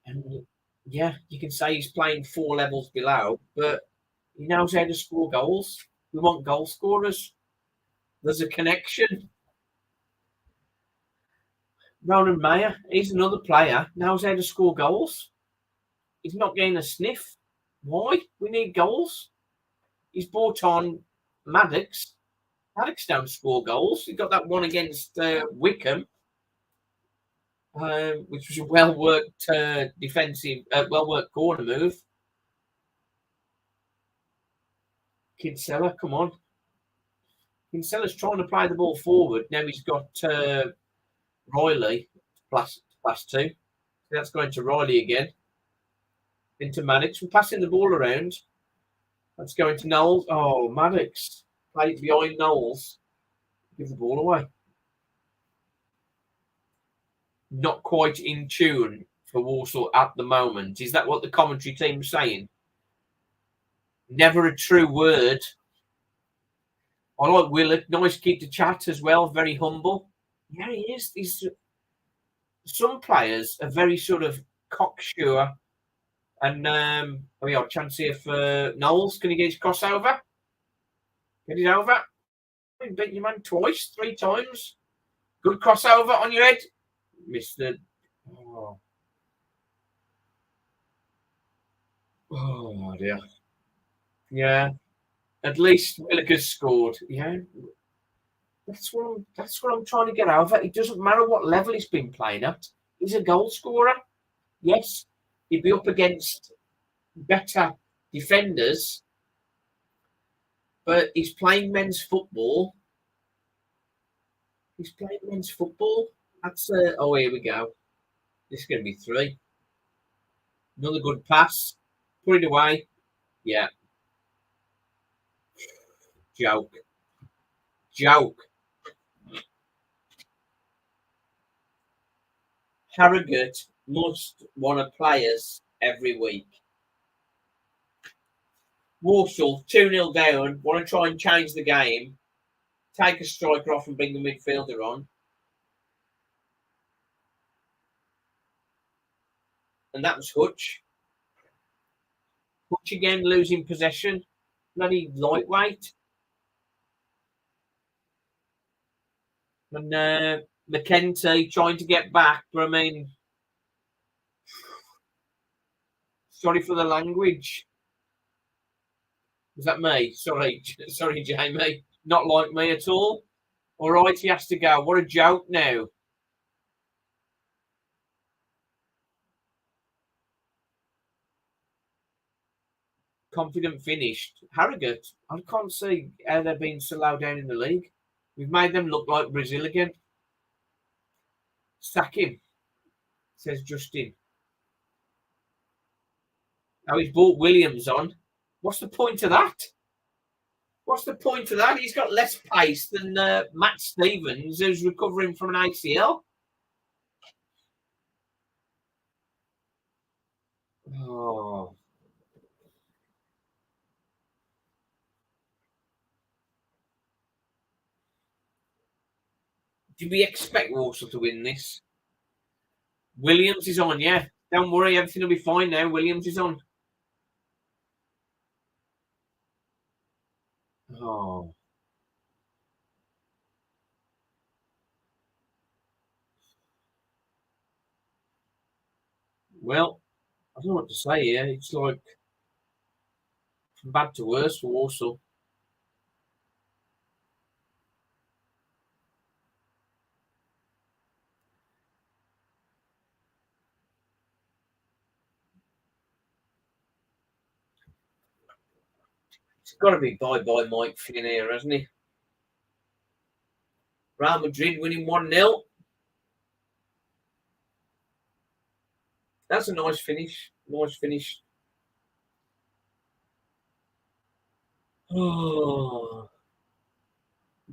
And yeah, you can say he's playing 4 levels below, but he knows how to score goals. We want goal scorers. There's a connection. Ronan Mayer, he's another player, knows how to score goals. He's not getting a sniff. Why? We need goals. He's brought on Maddox. Maddox don't score goals. He got that one against Wickham, which was a well-worked defensive, well-worked corner move. Kinsella, come on. Kinsella's trying to play the ball forward. Now he's got Riley plus 2. That's going to Riley again. Into Maddox. We're passing the ball around. That's going to Knowles. Oh, Maddox. Play it behind Knowles. Give the ball away. Not quite in tune for Walsall at the moment. Is that what the commentary team's saying? Never a true word. I like Willett. Nice kid to chat as well. Very humble. Yeah, he is. Some players are very sort of cocksure. And we have a chance here for Knowles. Can he get his crossover? Get it over. You beat your man twice, 3 times. Good crossover on your head. Missed it. Oh dear. Yeah. At least Williger's scored. Yeah. That's what I'm trying to get over. It doesn't matter what level he's been playing at. He's a goal scorer. Yes, he'd be up against better defenders, but he's playing men's football. That's oh, here we go. This is going to be 3. Another good pass. Put it away. Yeah. Joke. Harrogate must want to play us every week. Walsall 2-0 down. Want to try and change the game. Take a striker off and bring the midfielder on. And that was Hutch. Hutch again losing possession. Bloody lightweight. And McKenty trying to get back. But I mean, sorry for the language. Was that me? Sorry, Jamie. Not like me at all. All right, he has to go. What a joke now. Confident finished. Harrogate, I can't see how they're being so low down in the league. We've made them look like Brazil again. Sack him, says Justin. Now he's brought Williams on. What's the point of that? He's got less pace than Matt Stevens, who's recovering from an ACL. Oh. Did we expect Walsall to win this? Williams is on, yeah. Don't worry, everything will be fine now. Williams is on. Oh. Well, I don't know what to say here. It's like from bad to worse for Walsall. It's got to be bye-bye Mike Flynn here, hasn't he? Real Madrid winning 1-0. That's a nice finish. Oh.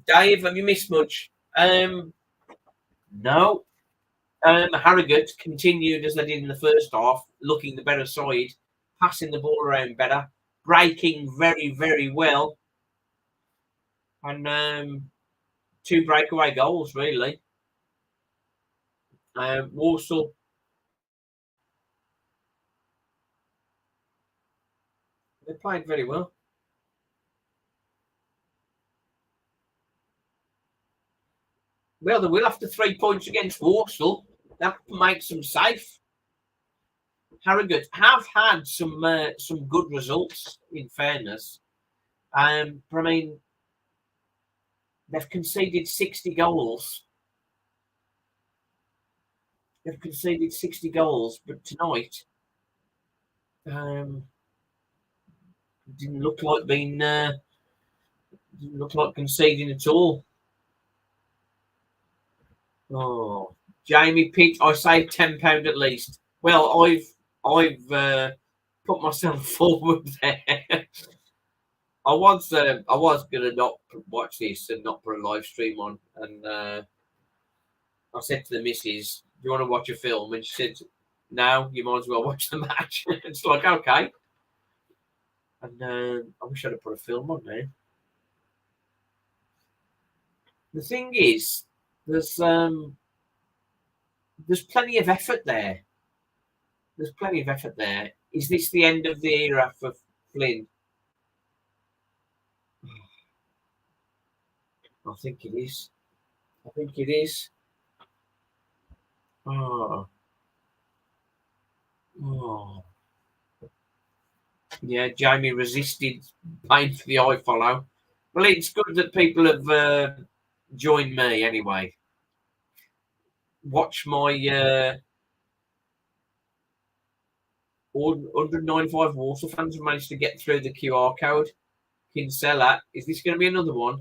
Dave, have you missed much? No. Harrogate continued as they did in the first half, looking the better side, passing the ball around better, breaking very, very well. And 2 breakaway goals, really. Walsall. They played very well. Well, they will after 3 points against Walsall. That makes them safe. Harrogate have had some good results, in fairness. But I mean, they've conceded 60 goals. But tonight didn't look like conceding at all. Oh, Jamie Pitt, I saved £10 at least. Well, I've put myself forward there. I was gonna not watch this and not put a live stream on, and I said to the missus, "Do you want to watch a film?" And she said, "No, you might as well watch the match." It's like, okay. And I wish I'd have put a film on there. The thing is, there's plenty of effort there. Is this the end of the era for Flynn? I think it is. Oh. Yeah, Jamie resisted paying for the iFollow. Well, it's good that people have joined me anyway. Watch my 195 Walsall fans have managed to get through the QR code. Kinsella, is this going to be another one?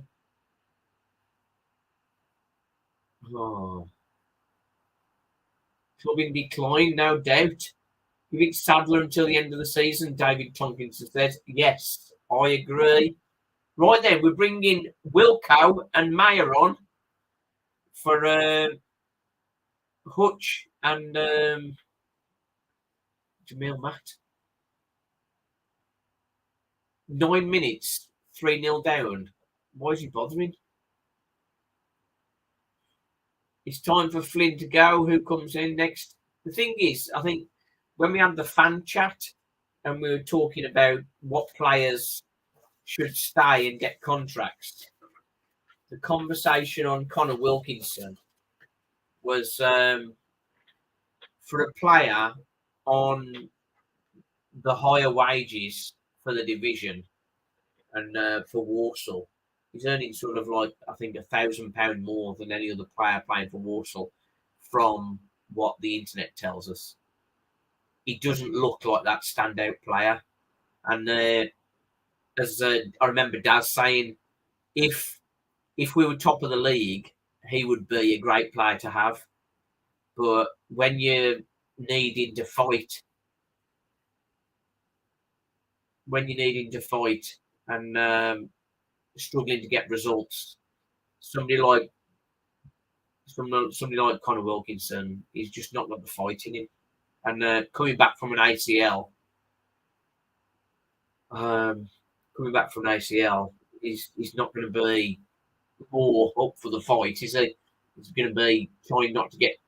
Oh. Club in decline, no doubt. Give it Sadler until the end of the season, David Tomkinson said. Yes, I agree. Right then, we're bringing Wilco and Mayer on for Hutch and Jamil Matt. 9 minutes, 3-0 down. Why is he bothering? It's time for Flynn to go. Who comes in next? The thing is, I think when we had the fan chat and we were talking about what players should stay and get contracts, the conversation on Connor Wilkinson was for a player on the higher wages for the division and for Walsall. He's earning sort of like, I think, £1,000 more than any other player playing for Walsall from what the internet tells us. He doesn't look like that standout player. And as I remember Daz saying, if we were top of the league, he would be a great player to have. But when you're needing to fight, and struggling to get results, somebody like Connor Wilkinson, he's just not got the fight in him. And coming back from an ACL, he's not going to be more up for the fight, is he? He's going to be trying not to get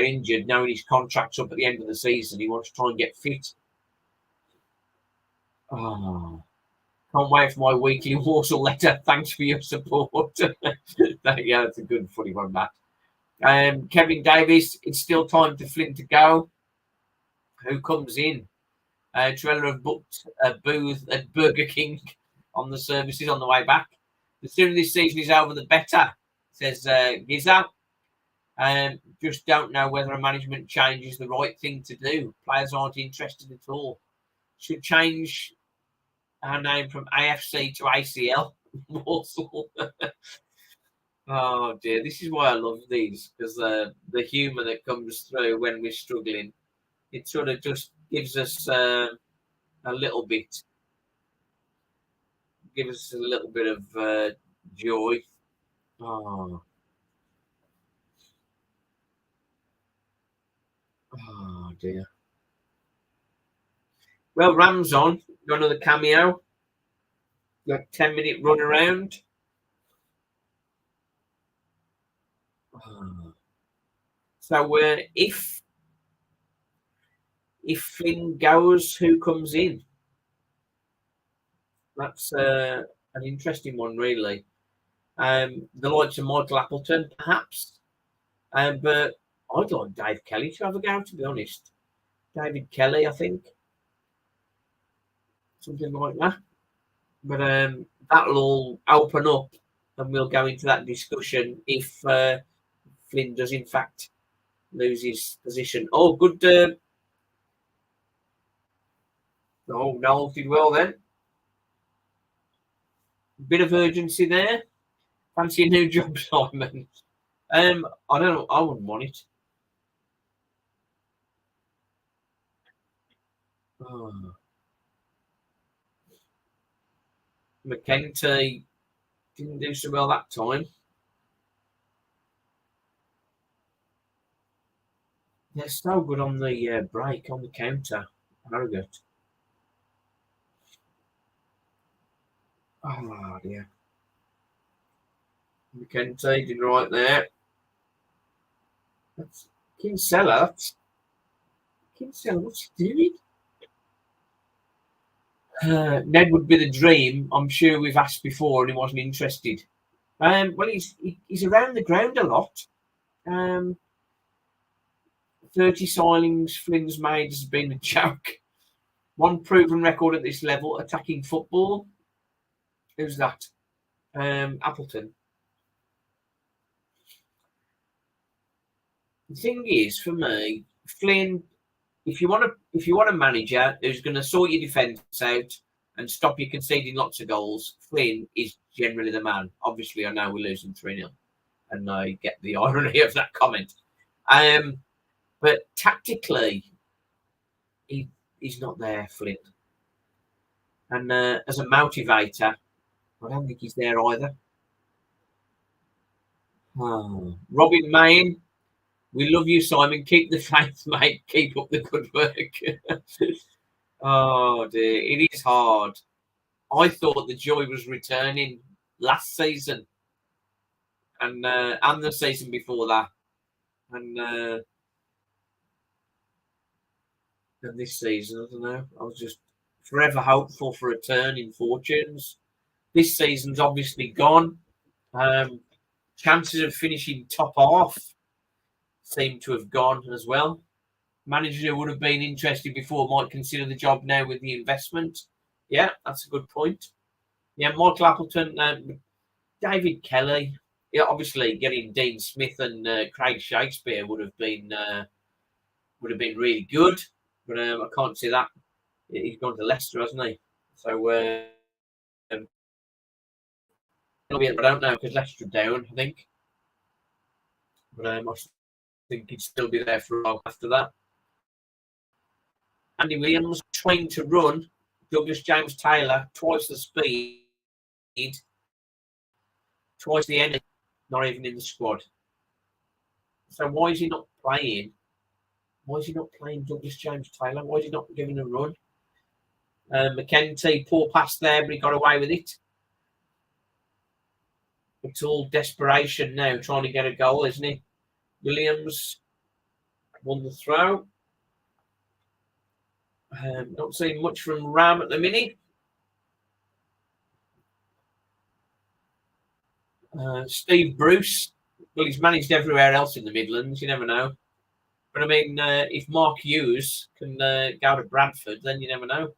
injured, knowing his contract's up at the end of the season. He wants to try and get fit. Oh, can't wait for my weekly Walsall letter. Thanks for your support. Yeah, that's a good, funny one, Matt. Kevin Davies, it's still time for Flynn to go. Who comes in? Trevor have booked a booth at Burger King on the services on the way back. The sooner this season is over, the better, says Giza. Just don't know whether a management change is the right thing to do. Players aren't interested at all. Should change our name from AFC to ACL. Walsall. Oh dear, this is why I love these, because the humour that comes through when we're struggling, it sort of just gives us a little bit of joy. Oh dear. Well, Ram's on. Got another cameo. Got a 10-minute run around. So if Flynn goes, who comes in? That's an interesting one, really. The likes of Michael Appleton, perhaps. But I'd like Dave Kelly to have a go, to be honest. David Kelly, I think. Something like that. But that'll all open up and we'll go into that discussion if Flynn does, in fact, lose his position. Oh, good. Noel did well then. Bit of urgency there. Fancy a new job, Simon? I don't know. I wouldn't want it. McKenty didn't do so well that time. They're so good on the break, on the counter. Harrogate. Oh, dear. McKenty did right there. That's Kinsella. Kinsella, what's he doing? Ned would be the dream. I'm sure we've asked before and he wasn't interested. Well, he's around the ground a lot. 30 signings Flynn's made has been a joke. One proven record at this level, attacking football. Who's that? Appleton. The thing is, for me, Flynn, if you want a manager who's going to sort your defence out and stop you conceding lots of goals, Flynn is generally the man. Obviously, I know we're losing 3-0, and I get the irony of that comment. But tactically, he's not there, Flynn. And as a motivator, I don't think he's there either. Oh. Robin Main, we love you, Simon. Keep the faith, mate. Keep up the good work. Oh, dear. It is hard. I thought the joy was returning last season and the season before that. And this season, I don't know. I was just forever hopeful for a turn in fortunes. This season's obviously gone. Chances of finishing top half seem to have gone as well. Manager who would have been interested before might consider the job now with the investment. Yeah, that's a good point. Yeah, Michael Appleton, David Kelly. Yeah, obviously getting Dean Smith and Craig Shakespeare would have been really good, but I can't see that. He's gone to Leicester, hasn't he? So I don't know because Leicester are down, I think. But I think he'd still be there for a while after that. Andy Williams trained to run. Douglas James Taylor, twice the speed, twice the energy, not even in the squad. So why is he not playing? Why is he not playing Douglas James Taylor? Why is he not giving a run? McKenty, poor pass there, but he got away with it. It's all desperation now, trying to get a goal, isn't it? Williams won the throw. Not seeing much from Ram at the minute. Steve Bruce, well, he's managed everywhere else in the Midlands. You never know. But I mean, if Mark Hughes can go to Bradford, then you never know.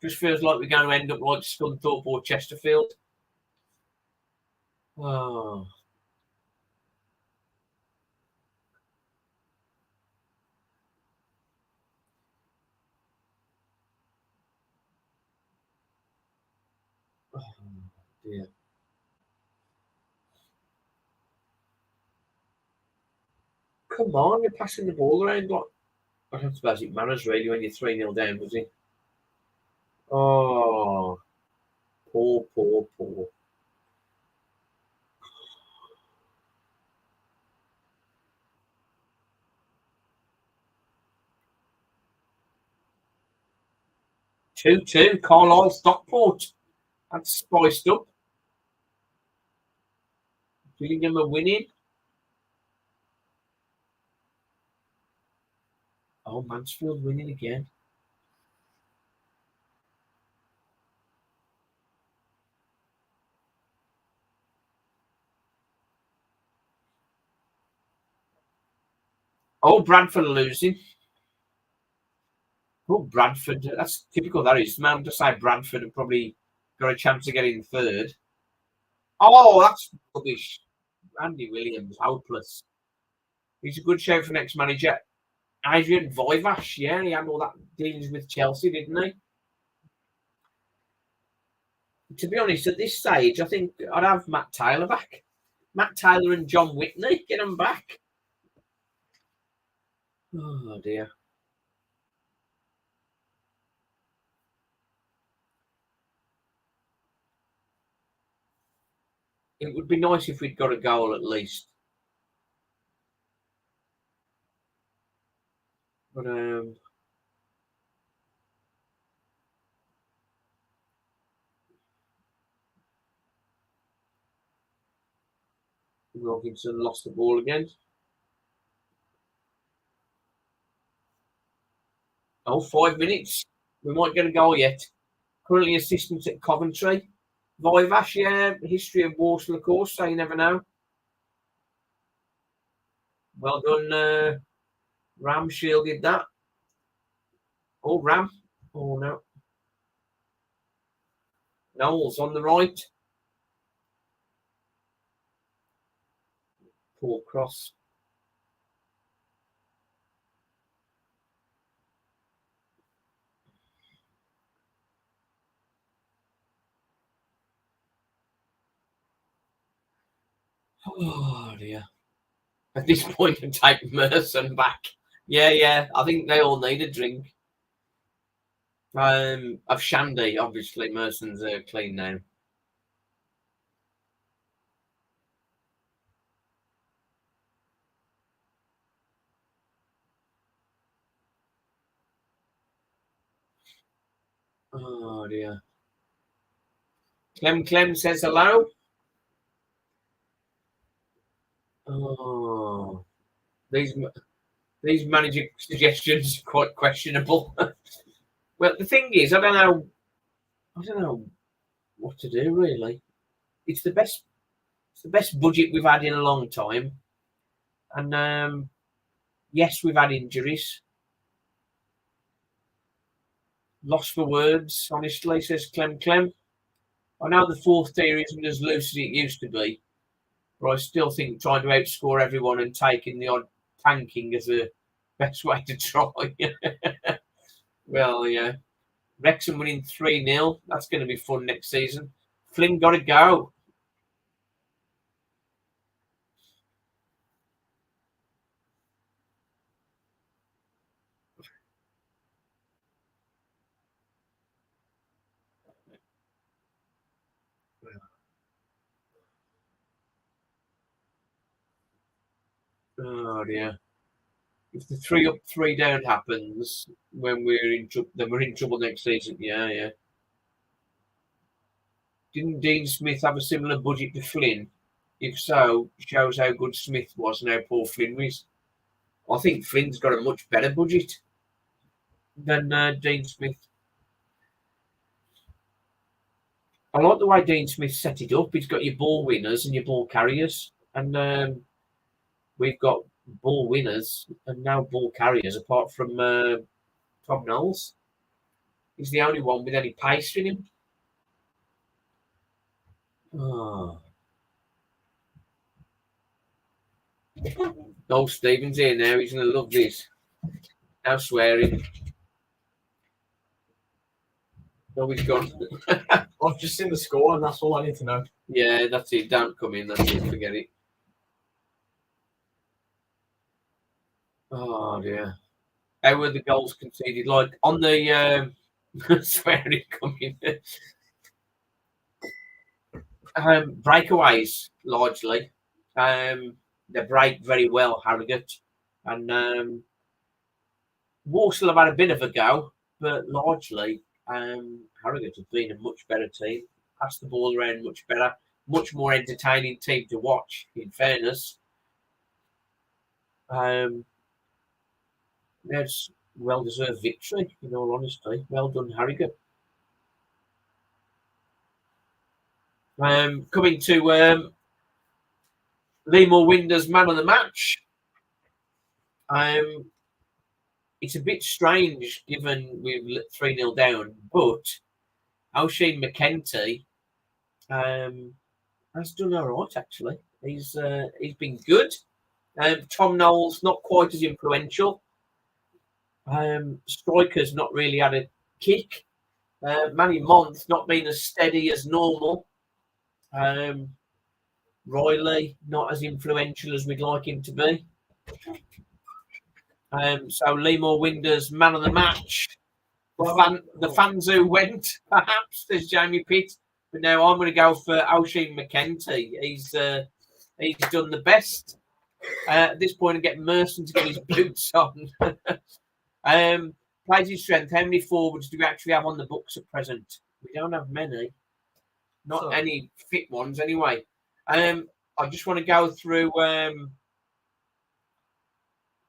Just feels like we're going to end up like Scunthorpe or Chesterfield. Oh. Oh, dear. Come on, you're passing the ball around. Like, I don't suppose it matters really when you're 3-0 down, does it? Oh, poor. 2-2, Carlisle Stockport. That's spiced up. Gillingham are winning. Oh, Mansfield winning again. Oh, Bradford are losing. Oh, Bradford. That's typical, that is. Man, to say Bradford have probably got a chance of getting third. Oh, that's rubbish. Andy Williams, hopeless. He's a good show for next manager. Adrian Voivash, yeah, he had all that dealings with Chelsea, didn't he? To be honest, at this stage, I think I'd have Matt Taylor back. Matt Taylor and John Whitney, get them back. Oh, dear. It would be nice if we'd got a goal at least. But Robinson lost the ball again. Oh, 5 minutes. We might get a goal yet. Currently assistant at Coventry. Voivash, yeah, history of Walsall, of course, so you never know. Well done, Ramshield did that. Oh, Ram. Oh, no. Knowles on the right. Poor cross. Oh, dear. At this point, I'm taking Merson back. Yeah. I think they all need a drink. Of Shandy, obviously. Merson's clean now. Oh, dear. Clem says hello. Oh, these manager suggestions are quite questionable. Well, the thing is, I don't know what to do really. It's the best budget we've had in a long time, and yes, we've had injuries. Lost for words, honestly, says Clem. I know the fourth tier isn't as loose as it used to be, but I still think trying to outscore everyone and taking the odd tanking is the best way to try. Well, yeah. Wrexham winning 3-0. That's going to be fun next season. Flynn got to go. Oh, dear. If the 3 up, 3 down happens when we're in trouble, then we're in trouble next season. Yeah. Didn't Dean Smith have a similar budget to Flynn? If so, shows how good Smith was and how poor Flynn was. I think Flynn's got a much better budget than Dean Smith. I like the way Dean Smith set it up. He's got your ball winners and your ball carriers, and we've got ball winners and no ball carriers apart from Tom Knowles. He's the only one with any pace in him. Oh. Noel Stevens here now. He's going to love this. No swearing. No, he's gone. I've just seen the score and that's all I need to know. Yeah, that's it. Don't come in. That's it. Forget it. Oh, dear. How were the goals conceded? Like on the swearing coming. Breakaways, largely. They break very well, Harrogate. And Walsall have had a bit of a go, but largely Harrogate have been a much better team. Passed the ball around much better, much more entertaining team to watch, in fairness. There's well-deserved victory, in all honesty. Well done, Harrogate. Coming to Lemore Winder's man of the match. It's a bit strange given we're 3-0 down, but Oisin McKenty has done all right, actually. He's been good. Tom Knowles, not quite as influential. Striker's not really had a kick. Manny Month not been as steady as normal. Riley not as influential as we'd like him to be. So Lemore Winder's man of the match. The fans who went, perhaps, there's Jamie Pitt. But now I'm going to go for Oisin McKenty. He's done the best. At this point, I'm getting Merson to get his boots on. Plays his strength. How many forwards do we actually have on the books at present? We don't have many. Not any fit ones, anyway. I just want to go through.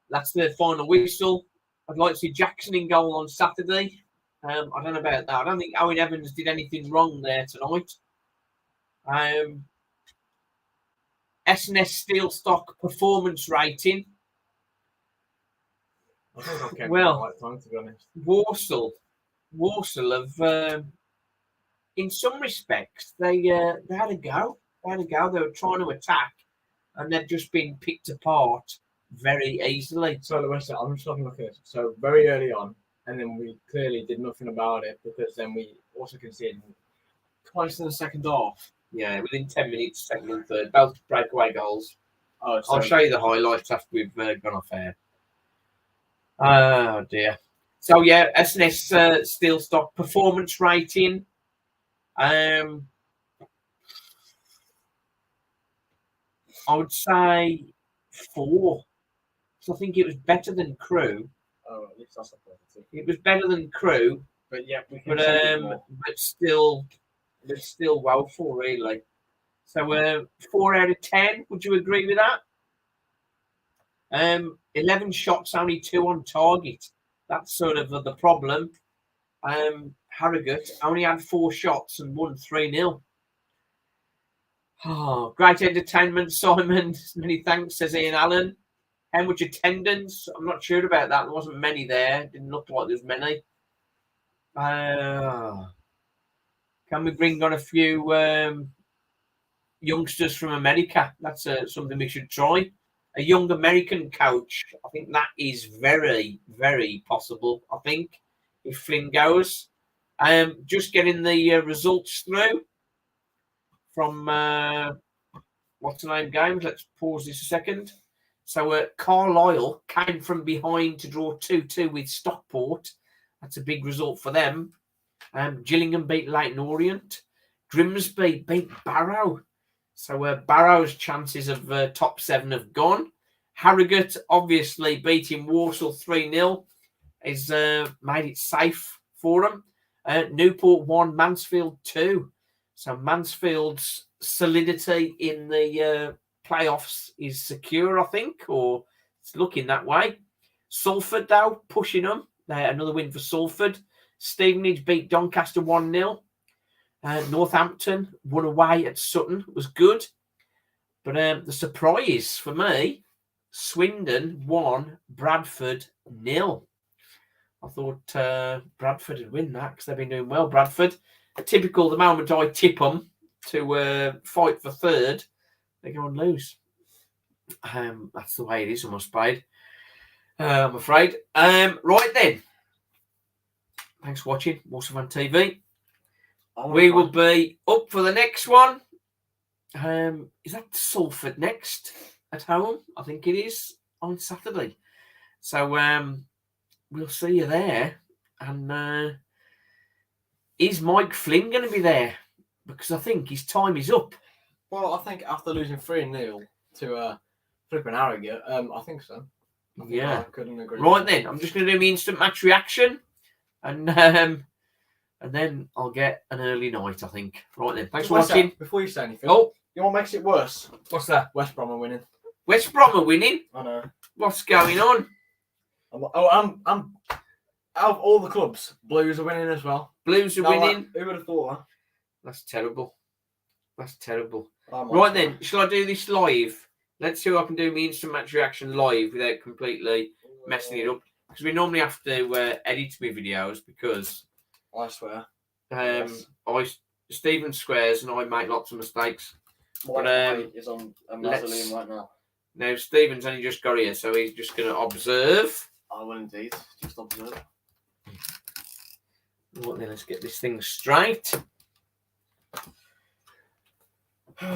That's the final whistle. I'd like to see Jackson in goal on Saturday. I don't know about that. I don't think Owen Evans did anything wrong there tonight. SNS Steelstock performance rating. I think I came Well, at the right time, to be honest. Walsall have, in some respects, they had a go. They had a go. They were trying to attack, and they've just been picked apart very easily. So, I'm just having a look at this. So, very early on, and then we clearly did nothing about it because then we also conceded twice in the second half. Yeah, within 10 minutes, second and third, both breakaway goals. Oh, I'll show you the highlights after we've gone off air. Oh dear. So yeah, SNS Steel Stock performance rating. I would say 4. So I think it was better than Crew. Oh, at least that's a positive. It was better than Crew, But yeah, we can but still woeful, really. So 4 out of 10. Would you agree with that? 11 shots, only 2 on target. That's sort of the problem. Harrogate only had 4 shots and won 3-0. Oh, great entertainment, Simon. Many thanks, says Ian Allen. How much attendance? I'm not sure about that. There wasn't many there. Didn't look like there was many. Can we bring on a few youngsters from America? That's something we should try. A young American coach. I think that is very, very possible. I think if Flynn goes. Just getting the results through from what's the name games. Let's pause this a second. So Carlisle came from behind to draw 2-2 with Stockport. That's a big result for them. Gillingham beat Leyton Orient. Grimsby beat Barrow. So Barrow's chances of top 7 have gone. Harrogate obviously beating Walsall 3-0 is made it safe for them. Newport 1, Mansfield 2. So Mansfield's solidity in the playoffs is secure, I think, or it's looking that way. Salford, though, pushing them. Another win for Salford. Stevenage beat Doncaster 1-0. Northampton won away at Sutton. It was good. But the surprise for me, Swindon 1, Bradford 0. I thought Bradford would win that because they've been doing well. Bradford, typical, the moment I tip them to fight for third, they go and lose. That's the way it is, I'm afraid. Right then. Thanks for watching Walsall Fan TV. We will be up for the next one. Is that Salford next at home? I think it is on Saturday. So we'll see you there. And is Mike Flynn going to be there? Because I think his time is up. Well, I think after losing 3-0 to flipping Harrogate, I think so. I couldn't agree. Right then, I'm just going to do my instant match reaction. And then I'll get an early night, I think. Right then, thanks for watching. Before you say anything, you know what makes it worse? What's that? West Brom are winning. West Brom are winning? I know. What's going on? I'm out of all the clubs, Blues are winning as well. Blues are winning? Who would have thought that? That's terrible. Right then, shall I do this live? Let's see if I can do my instant match reaction live without completely messing it up. Because we normally have to edit my videos because I swear. Stephen swears and I make lots of mistakes. My is on a mausoleum right now. Now Stephen's only just got here, so he's just going to observe. I will indeed. Just observe. Well, then let's get this thing straight. You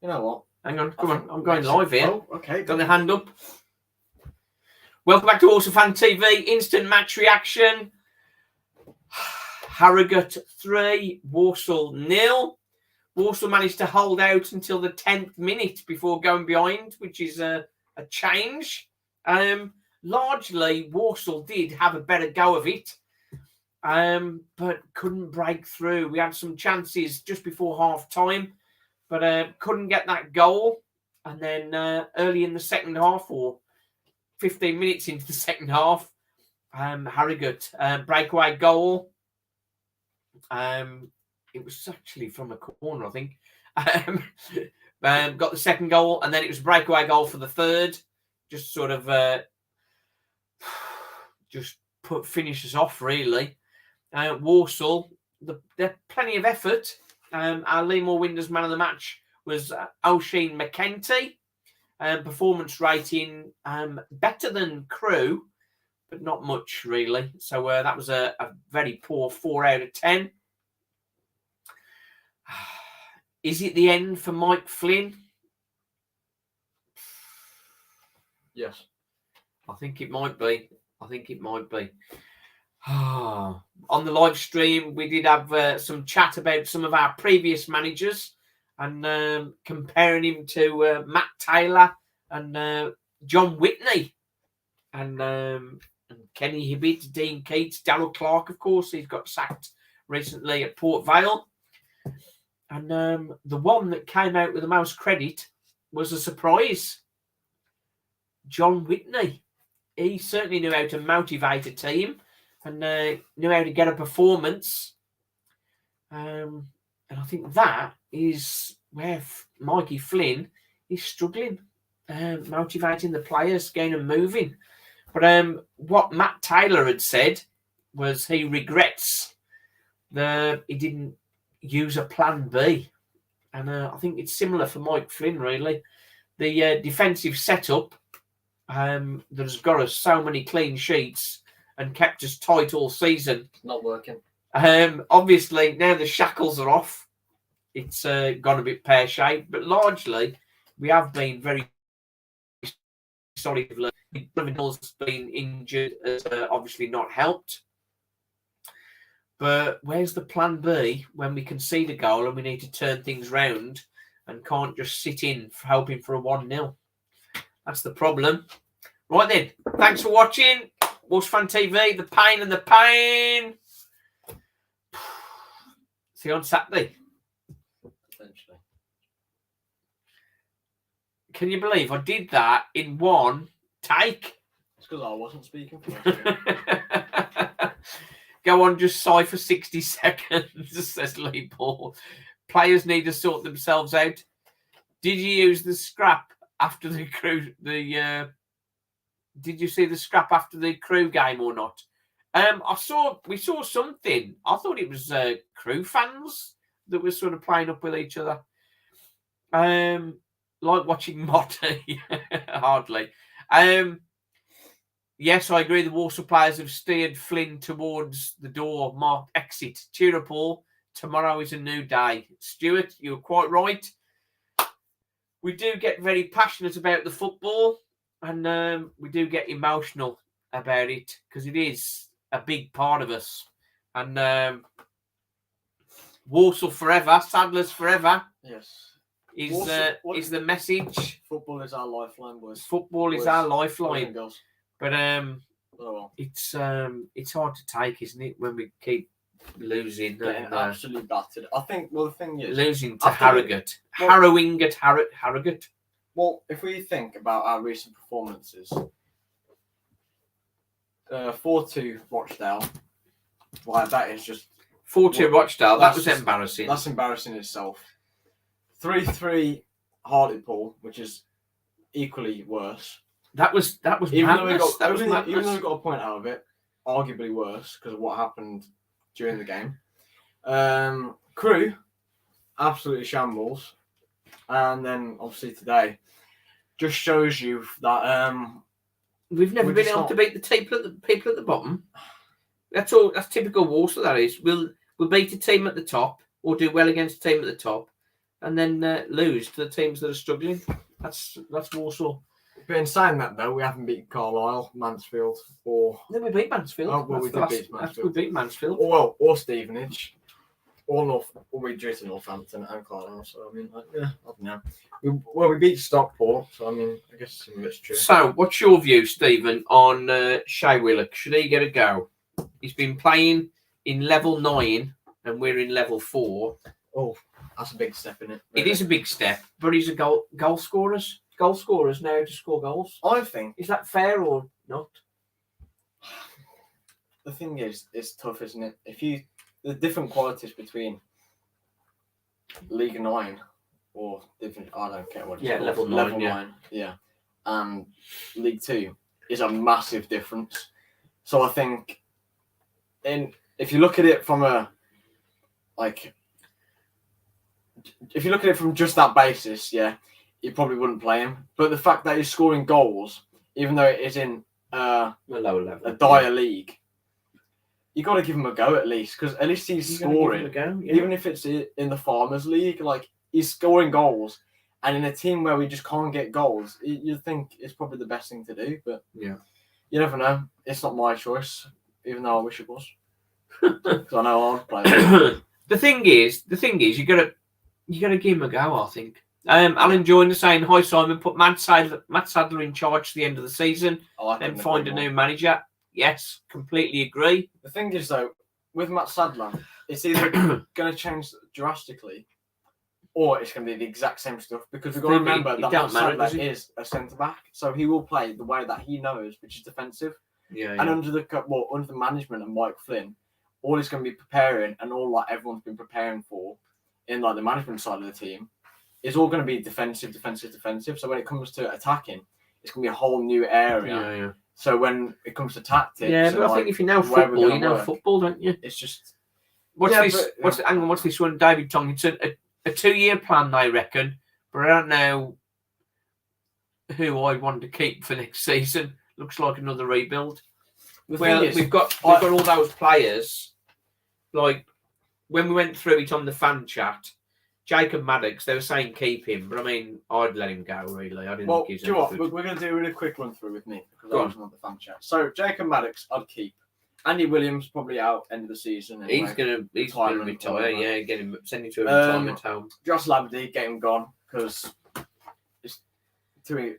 know what? Hang on, come on. I'm going live here. Oh, okay. Got the hand up. Welcome back to Walsall Fan TV. Instant match reaction. Harrogate 3, Walsall 0. Walsall managed to hold out until the 10th minute before going behind, which is a change. Largely, Walsall did have a better go of it, but couldn't break through. We had some chances just before half-time, but couldn't get that goal. And then early in the second half, or 15 minutes into the second half, Harrogate breakaway goal. It was actually from a corner, I think. Got the second goal, and then it was a breakaway goal for the third, just sort of just finish us off, really. Walsall, they're plenty of effort. Our Leamore Winders man of the match was Oisin McKenty. Performance rating better than Crew, but not much, really. So that was a very poor 4 out of 10. Is it the end for Mike Flynn? Yes. I think it might be. On the live stream, we did have some chat about some of our previous managers and comparing him to Matt Taylor and John Whitney and Kenny Hibbett, Dean Keats, Darryl Clark, of course. He's got sacked recently at Port Vale. And the one that came out with the most credit was a surprise. John Whitney. He certainly knew how to motivate a team and knew how to get a performance. And I think that is where Mikey Flynn is struggling, motivating the players, getting them moving. But what Matt Taylor had said was he regrets that he didn't use a plan B. And I think it's similar for Mike Flynn, really. The defensive setup that has got us so many clean sheets and kept us tight all season. Not working. Obviously, now the shackles are off. It's gone a bit pear-shaped, but largely we have been very solid. Liverpool's been injured, has obviously not helped. But where's the plan B when we concede a goal and we need to turn things round and can't just sit in for hoping for a 1-0? That's the problem. Right then, thanks for watching. Walsall Fan TV, the pain and the pain. See you on Saturday. Potentially. Can you believe I did that in one take? It's because I wasn't speaking for you. Go on, just sigh for 60 seconds, says Lee Paul. Players need to sort themselves out. Did you use the scrap after the Crew? Did you see the scrap after the Crew game or not? We saw something. I thought it was Crew fans that were sort of playing up with each other. Like watching Motti, hardly. Yes, I agree. The Walsall players have steered Flynn towards the door marked exit. Cheer up all. Tomorrow is a new day. Stuart, you're quite right. We do get very passionate about the football and we do get emotional about it because it is a big part of us. And Walsall forever, Sadler's forever. Yes. Is the message. Football is our lifeline, boys. Football is our lifeline. But it's hard to take, isn't it, when we keep losing? Getting absolutely battered. I think, well, the thing is... Losing to Harrogate. Harrowing at Harrogate. Well, if we think about our recent performances, 4-2 Rochdale, why, that is just... 4-2 Rochdale, that was embarrassing. That's embarrassing in itself. 3-3 Hartlepool, which is equally worse. That was even madness. Even though we got a point out of it, arguably worse because of what happened during the game. Crew, absolutely shambles. And then obviously today just shows you that we've never been able to beat the people at the bottom. That's all. That's typical Walsall. That is, we'll beat a team at the top or do well against a team at the top, and then lose to the teams that are struggling. That's Walsall. But in saying that, though, we haven't beat Carlisle, Mansfield, or... Then we beat Mansfield. Oh, well, we did beat Mansfield. We beat Mansfield. Or Stevenage. Or we drew to Northampton and Carlisle. So, I mean, I don't know. We beat Stockport. So, I mean, I guess some of it's true. So, what's your view, Stephen, on Shay Willock? Should he get a go? He's been playing in level 9 and we're in level 4. Oh, that's a big step, isn't it? Really? It is a big step, but he's a goal scorers. Goal scorers now to score goals. I think. Is that fair or not? The thing is, it's tough, isn't it? The different qualities between League 9 or different, I don't care what it's called. Level 9. Yeah. and League Two is a massive difference. So I think, if you look at it from if you look at it from just that basis, yeah, you probably wouldn't play him. But the fact that he's scoring goals, even though it is in a lower level, a dire league, you got to give him a go at least, because at least he's scoring. Even if it's in the Farmers League, like he's scoring goals, and in a team where we just can't get goals, you think it's probably the best thing to do. But you never know. It's not my choice, even though I wish it was. Because I know I'd play it. The thing is, you gotta give him a go. I think. Alan Joyner saying, "Hi Simon, put Matt Sadler in charge to the end of the season, then find a new manager." Yes, completely agree. The thing is, though, with Matt Sadler, it's either going to change drastically, or it's going to be the exact same stuff. Because we've got to remember that Matt Sadler is a centre back, so he will play the way that he knows, which is defensive. And under the management of Mike Flynn, all he's going to be preparing, and all like everyone's been preparing for, in like the management side of the team, is all going to be defensive. So when it comes to attacking, it's going to be a whole new area. So when it comes to tactics, but I think if you know football, you know football, don't you? It's just what's this one? David Tomlinson, a 2-year plan, they reckon, but I don't know who I want to keep for next season. Looks like another rebuild. We've got all those players. Like when we went through it on the fan chat, Jacob Maddox, they were saying keep him, but I mean, I'd let him go, really. I didn't think he's do you know what? We're going to do a really quick run through with me, because I wasn't on the fan chat. So, Jacob Maddox, I'd keep. Andy Williams, probably out end of the season. Anyway. He's going to retire, send him to a retirement home. Josh Labadie, get him gone, because it's too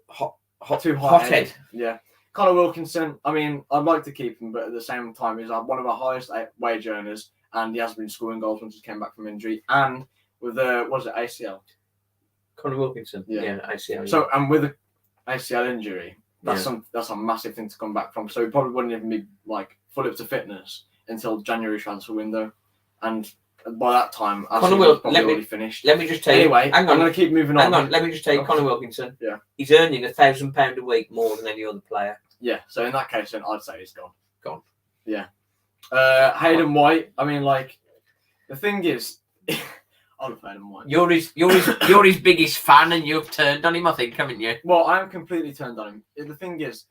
hot-headed. Yeah. Connor Wilkinson, I mean, I'd like to keep him, but at the same time, he's one of our highest wage earners. And he has been scoring goals once he came back from injury. And with ACL? Connor Wilkinson. Yeah, ACL. So, and with the ACL injury, that's a massive thing to come back from. So he probably wouldn't even be like fully up to fitness until January transfer window. And by that time, Connor Wilkinson already finished. Let me just tell you. Anyway, I'm going to keep moving on. Hang on, let me just tell you, Connor Wilkinson. Yeah. He's earning £1,000 a week more than any other player. Yeah. So in that case, then I'd say he's gone. Gone. Yeah. Hayden White. I mean, like, the thing is, I love Hayden White. You're his biggest fan, and you've turned on him, I think, haven't you? Well, I am completely turned on him. The thing is,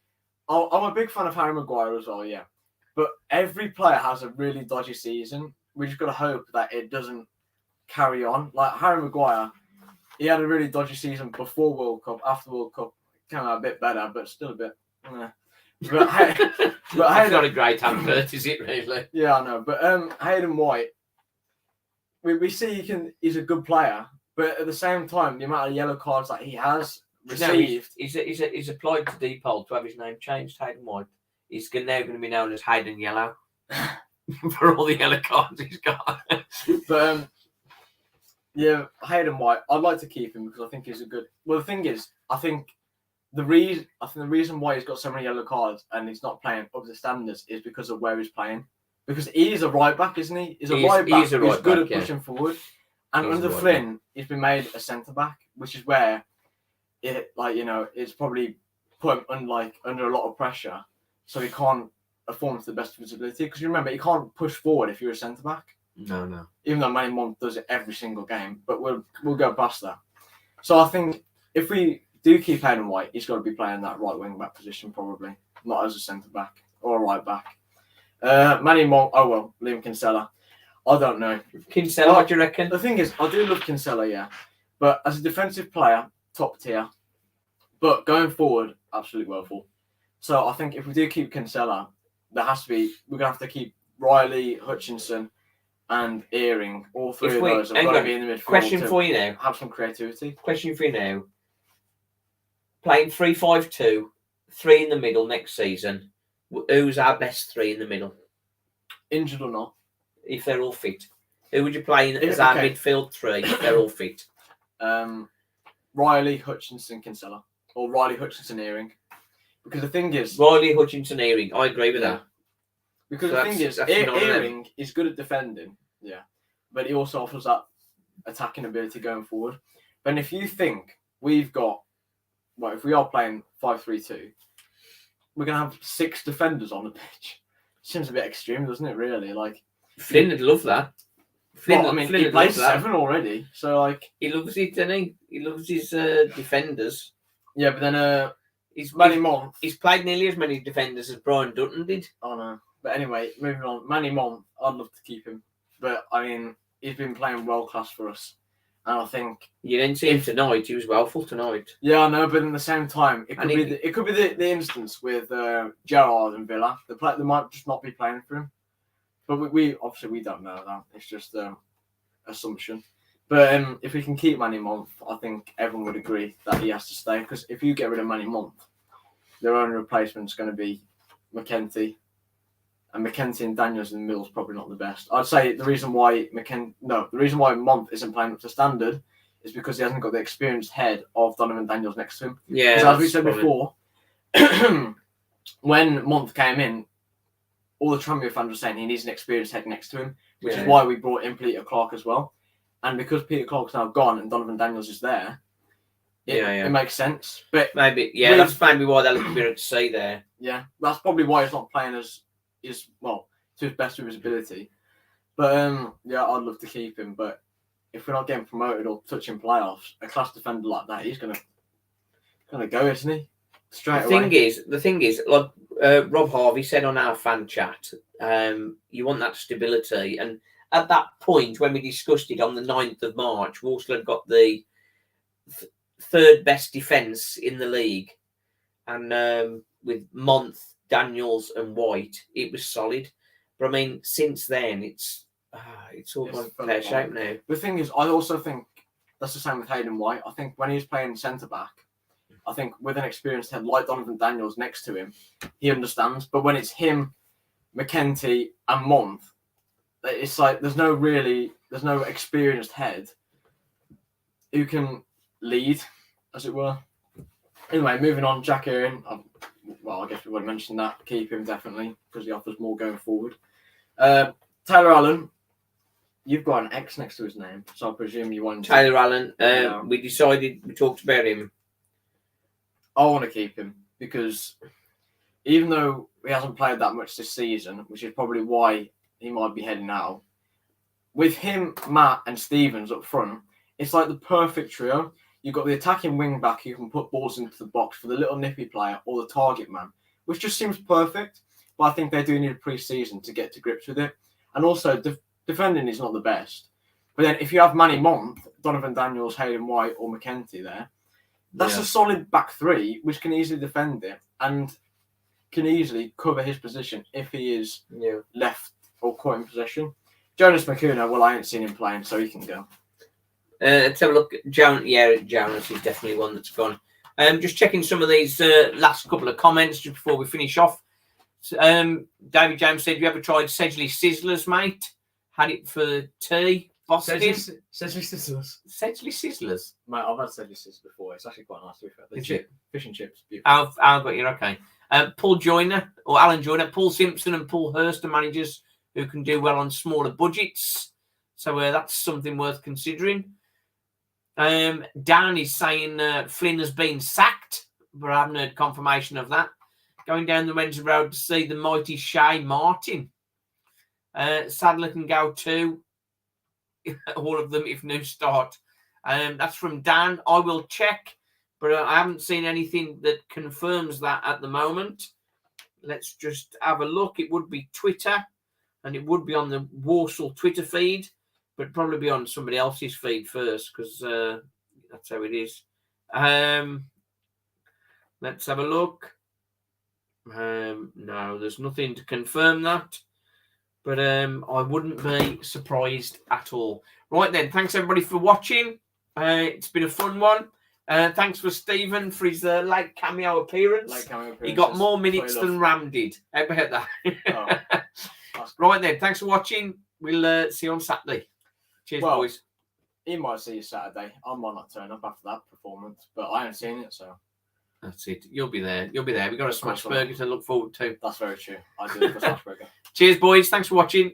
I'm a big fan of Harry Maguire as well, yeah. But every player has a really dodgy season. We just got to hope that it doesn't carry on. Like Harry Maguire, he had a really dodgy season before World Cup. After World Cup, came out a bit better, but still a bit. But it's not a great advert, is it really? Yeah, I know. But Hayden White, we see he's a good player, but at the same time, the amount of yellow cards that he has received, he's applied to Depol to have his name changed. Hayden White. He's now going to be known as Hayden Yellow for all the yellow cards he's got. But yeah, Hayden White, I'd like to keep him because I think he's a good. Well, the thing is, I think the reason why he's got so many yellow cards and he's not playing up to standards is because of where he's playing. Because he is a right back, isn't he? He's right back. He's good at pushing forward. And under Flynn, he's been made a centre back, which is where it's probably put him under a lot of pressure, so he can't perform to the best of his ability. Because you remember, he can't push forward if you're a centre back. No. Even though Manny Mont does it every single game, but we'll go past that. So I think if we do keep Hayden White, he's got to be playing that right wing back position, probably not as a centre back or a right back. Manny Mont. Oh well, Liam Kinsella. I don't know. Kinsella, what do you reckon? The thing is, I do love Kinsella, yeah, but as a defensive player, top tier. But going forward, absolutely woeful. So I think if we do keep Kinsella, we're gonna have to keep Riley, Hutchinson, and Earing. All three of those have got to be in the midfield. Question for you now. Have some creativity. Question for you now. Playing 3-5-2, 3 in the middle next season. Who's our best 3 in the middle? Injured or not? If they're all fit. Who would you play as our midfield 3 if they're all fit? Riley, Hutchinson, Kinsella. Or Riley, Hutchinson, Earing. Because the thing is... Riley, Hutchinson, Earing. I agree with that. Because the thing is, Earing is good at defending, yeah. But he also offers that attacking ability going forward. But if you think we've got well, if we are playing 5-3-2, we're gonna have 6 defenders on the pitch. Seems a bit extreme, doesn't it? Really, like Flynn would love that. Flynn, well, I mean, Flynn he would played love that. 7 already, so like He loves it, doesn't he? He loves his defenders. yeah, but then He's Mont. He's played nearly as many defenders as Brian Dutton did. Oh no, but anyway, moving on. Manny Mont, I'd love to keep him, but I mean, he's been playing world class for us, and I think you didn't see him tonight. He was well full tonight. Yeah, I know, but at the same time, it could be the instance with Gerrard and Villa. They might just not be playing for him, but we obviously we don't know that. It's just assumption. But if we can keep Manny Mont, I think everyone would agree that he has to stay. Because if you get rid of Manny Mont, their only replacement is going to be McKenty. And McKenty and Daniels in the middle is probably not the best. I'd say the reason why Mont isn't playing up to standard is because he hasn't got the experienced head of Donovan Daniels next to him. Yeah. Because as we said before, when Mont came in, all the Tranmere fans were saying he needs an experienced head next to him, which is why we brought in Peter Clark as well. And because Peter Clark's now gone and Donovan Daniels is there, it makes sense. But maybe, that's maybe why they're looking to see there. Yeah, that's probably why he's not playing to his best of his ability. But I'd love to keep him. But if we're not getting promoted or touching playoffs, a class defender like that, he's gonna go, isn't he? Straight away. The thing is, like Rob Harvey said on our fan chat, you want that stability. And at that point, when we discussed it on the 9th of March, Walsall had got the third best defence in the league. And with Mont, Daniels and White, it was solid. But I mean, since then, it's all gone pear shape now. The thing is, I also think that's the same with Hayden White. I think when he's playing centre-back, I think with an experienced head like Donovan Daniels next to him, he understands. But when it's him, McKenty and Mont, it's like there's no experienced head who can lead, as it were. Anyway, moving on, Jack Erin. I guess we would have mentioned that. Keep him definitely because he offers more going forward. Taylor Allen, you've got an X next to his name, so I presume you want Taylor Allen. We talked about him. I want to keep him because even though he hasn't played that much this season, which is probably why he might be heading out, with him, Matt and Stevens up front, it's like the perfect trio. You've got the attacking wing back who can put balls into the box for the little nippy player or the target man, which just seems perfect. But I think they do need a pre-season to get to grips with it. And also, defending is not the best. But then if you have Manny Mont, Donovan Daniels, Hayden White or McKenty there, that's a solid back three, which can easily defend it and can easily cover his position if he is left or caught in possession. Jonas McCuna, well, I ain't seen him playing, so he can go. Let's have a look. Jonas is definitely one that's gone. Just checking some of these last couple of comments just before we finish off. David James said, "You ever tried Sedgley Sizzlers, mate? Had it for tea, Boston." Sedgley Sizzlers. Sedgley Sizzlers. Mate, I've had Sedgley Sizzlers before. It's actually quite nice to be fair. Fish and chips. I've got you. Okay. Paul Joyner or Alan Joyner, Paul Simpson and Paul Hurst are managers who can do well on smaller budgets. So that's something worth considering. Dan is saying Flynn has been sacked, but I haven't heard confirmation of that. Going down the Wednesday Road to see the mighty Shay Martin. Sadler can go too. All of them if new start. That's from Dan. I will check, but I haven't seen anything that confirms that at the moment. Let's just have a look. It would be Twitter, and it would be on the Walsall Twitter feed, but probably be on somebody else's feed first because that's how it is. Let's have a look. No, there's nothing to confirm that, but I wouldn't be surprised at all. Right then, thanks everybody for watching. It's been a fun one. Thanks for Stephen for his late cameo appearance. He got more minutes than Ram did. How about that? Right then, thanks for watching. We'll see you on Saturday. Cheers, boys. He might see you Saturday. I might not turn up after that performance, but I haven't seen it, so. That's it. You'll be there. We've got a smash burger to look forward to. That's very true. I do look for smash burger. Cheers, boys. Thanks for watching.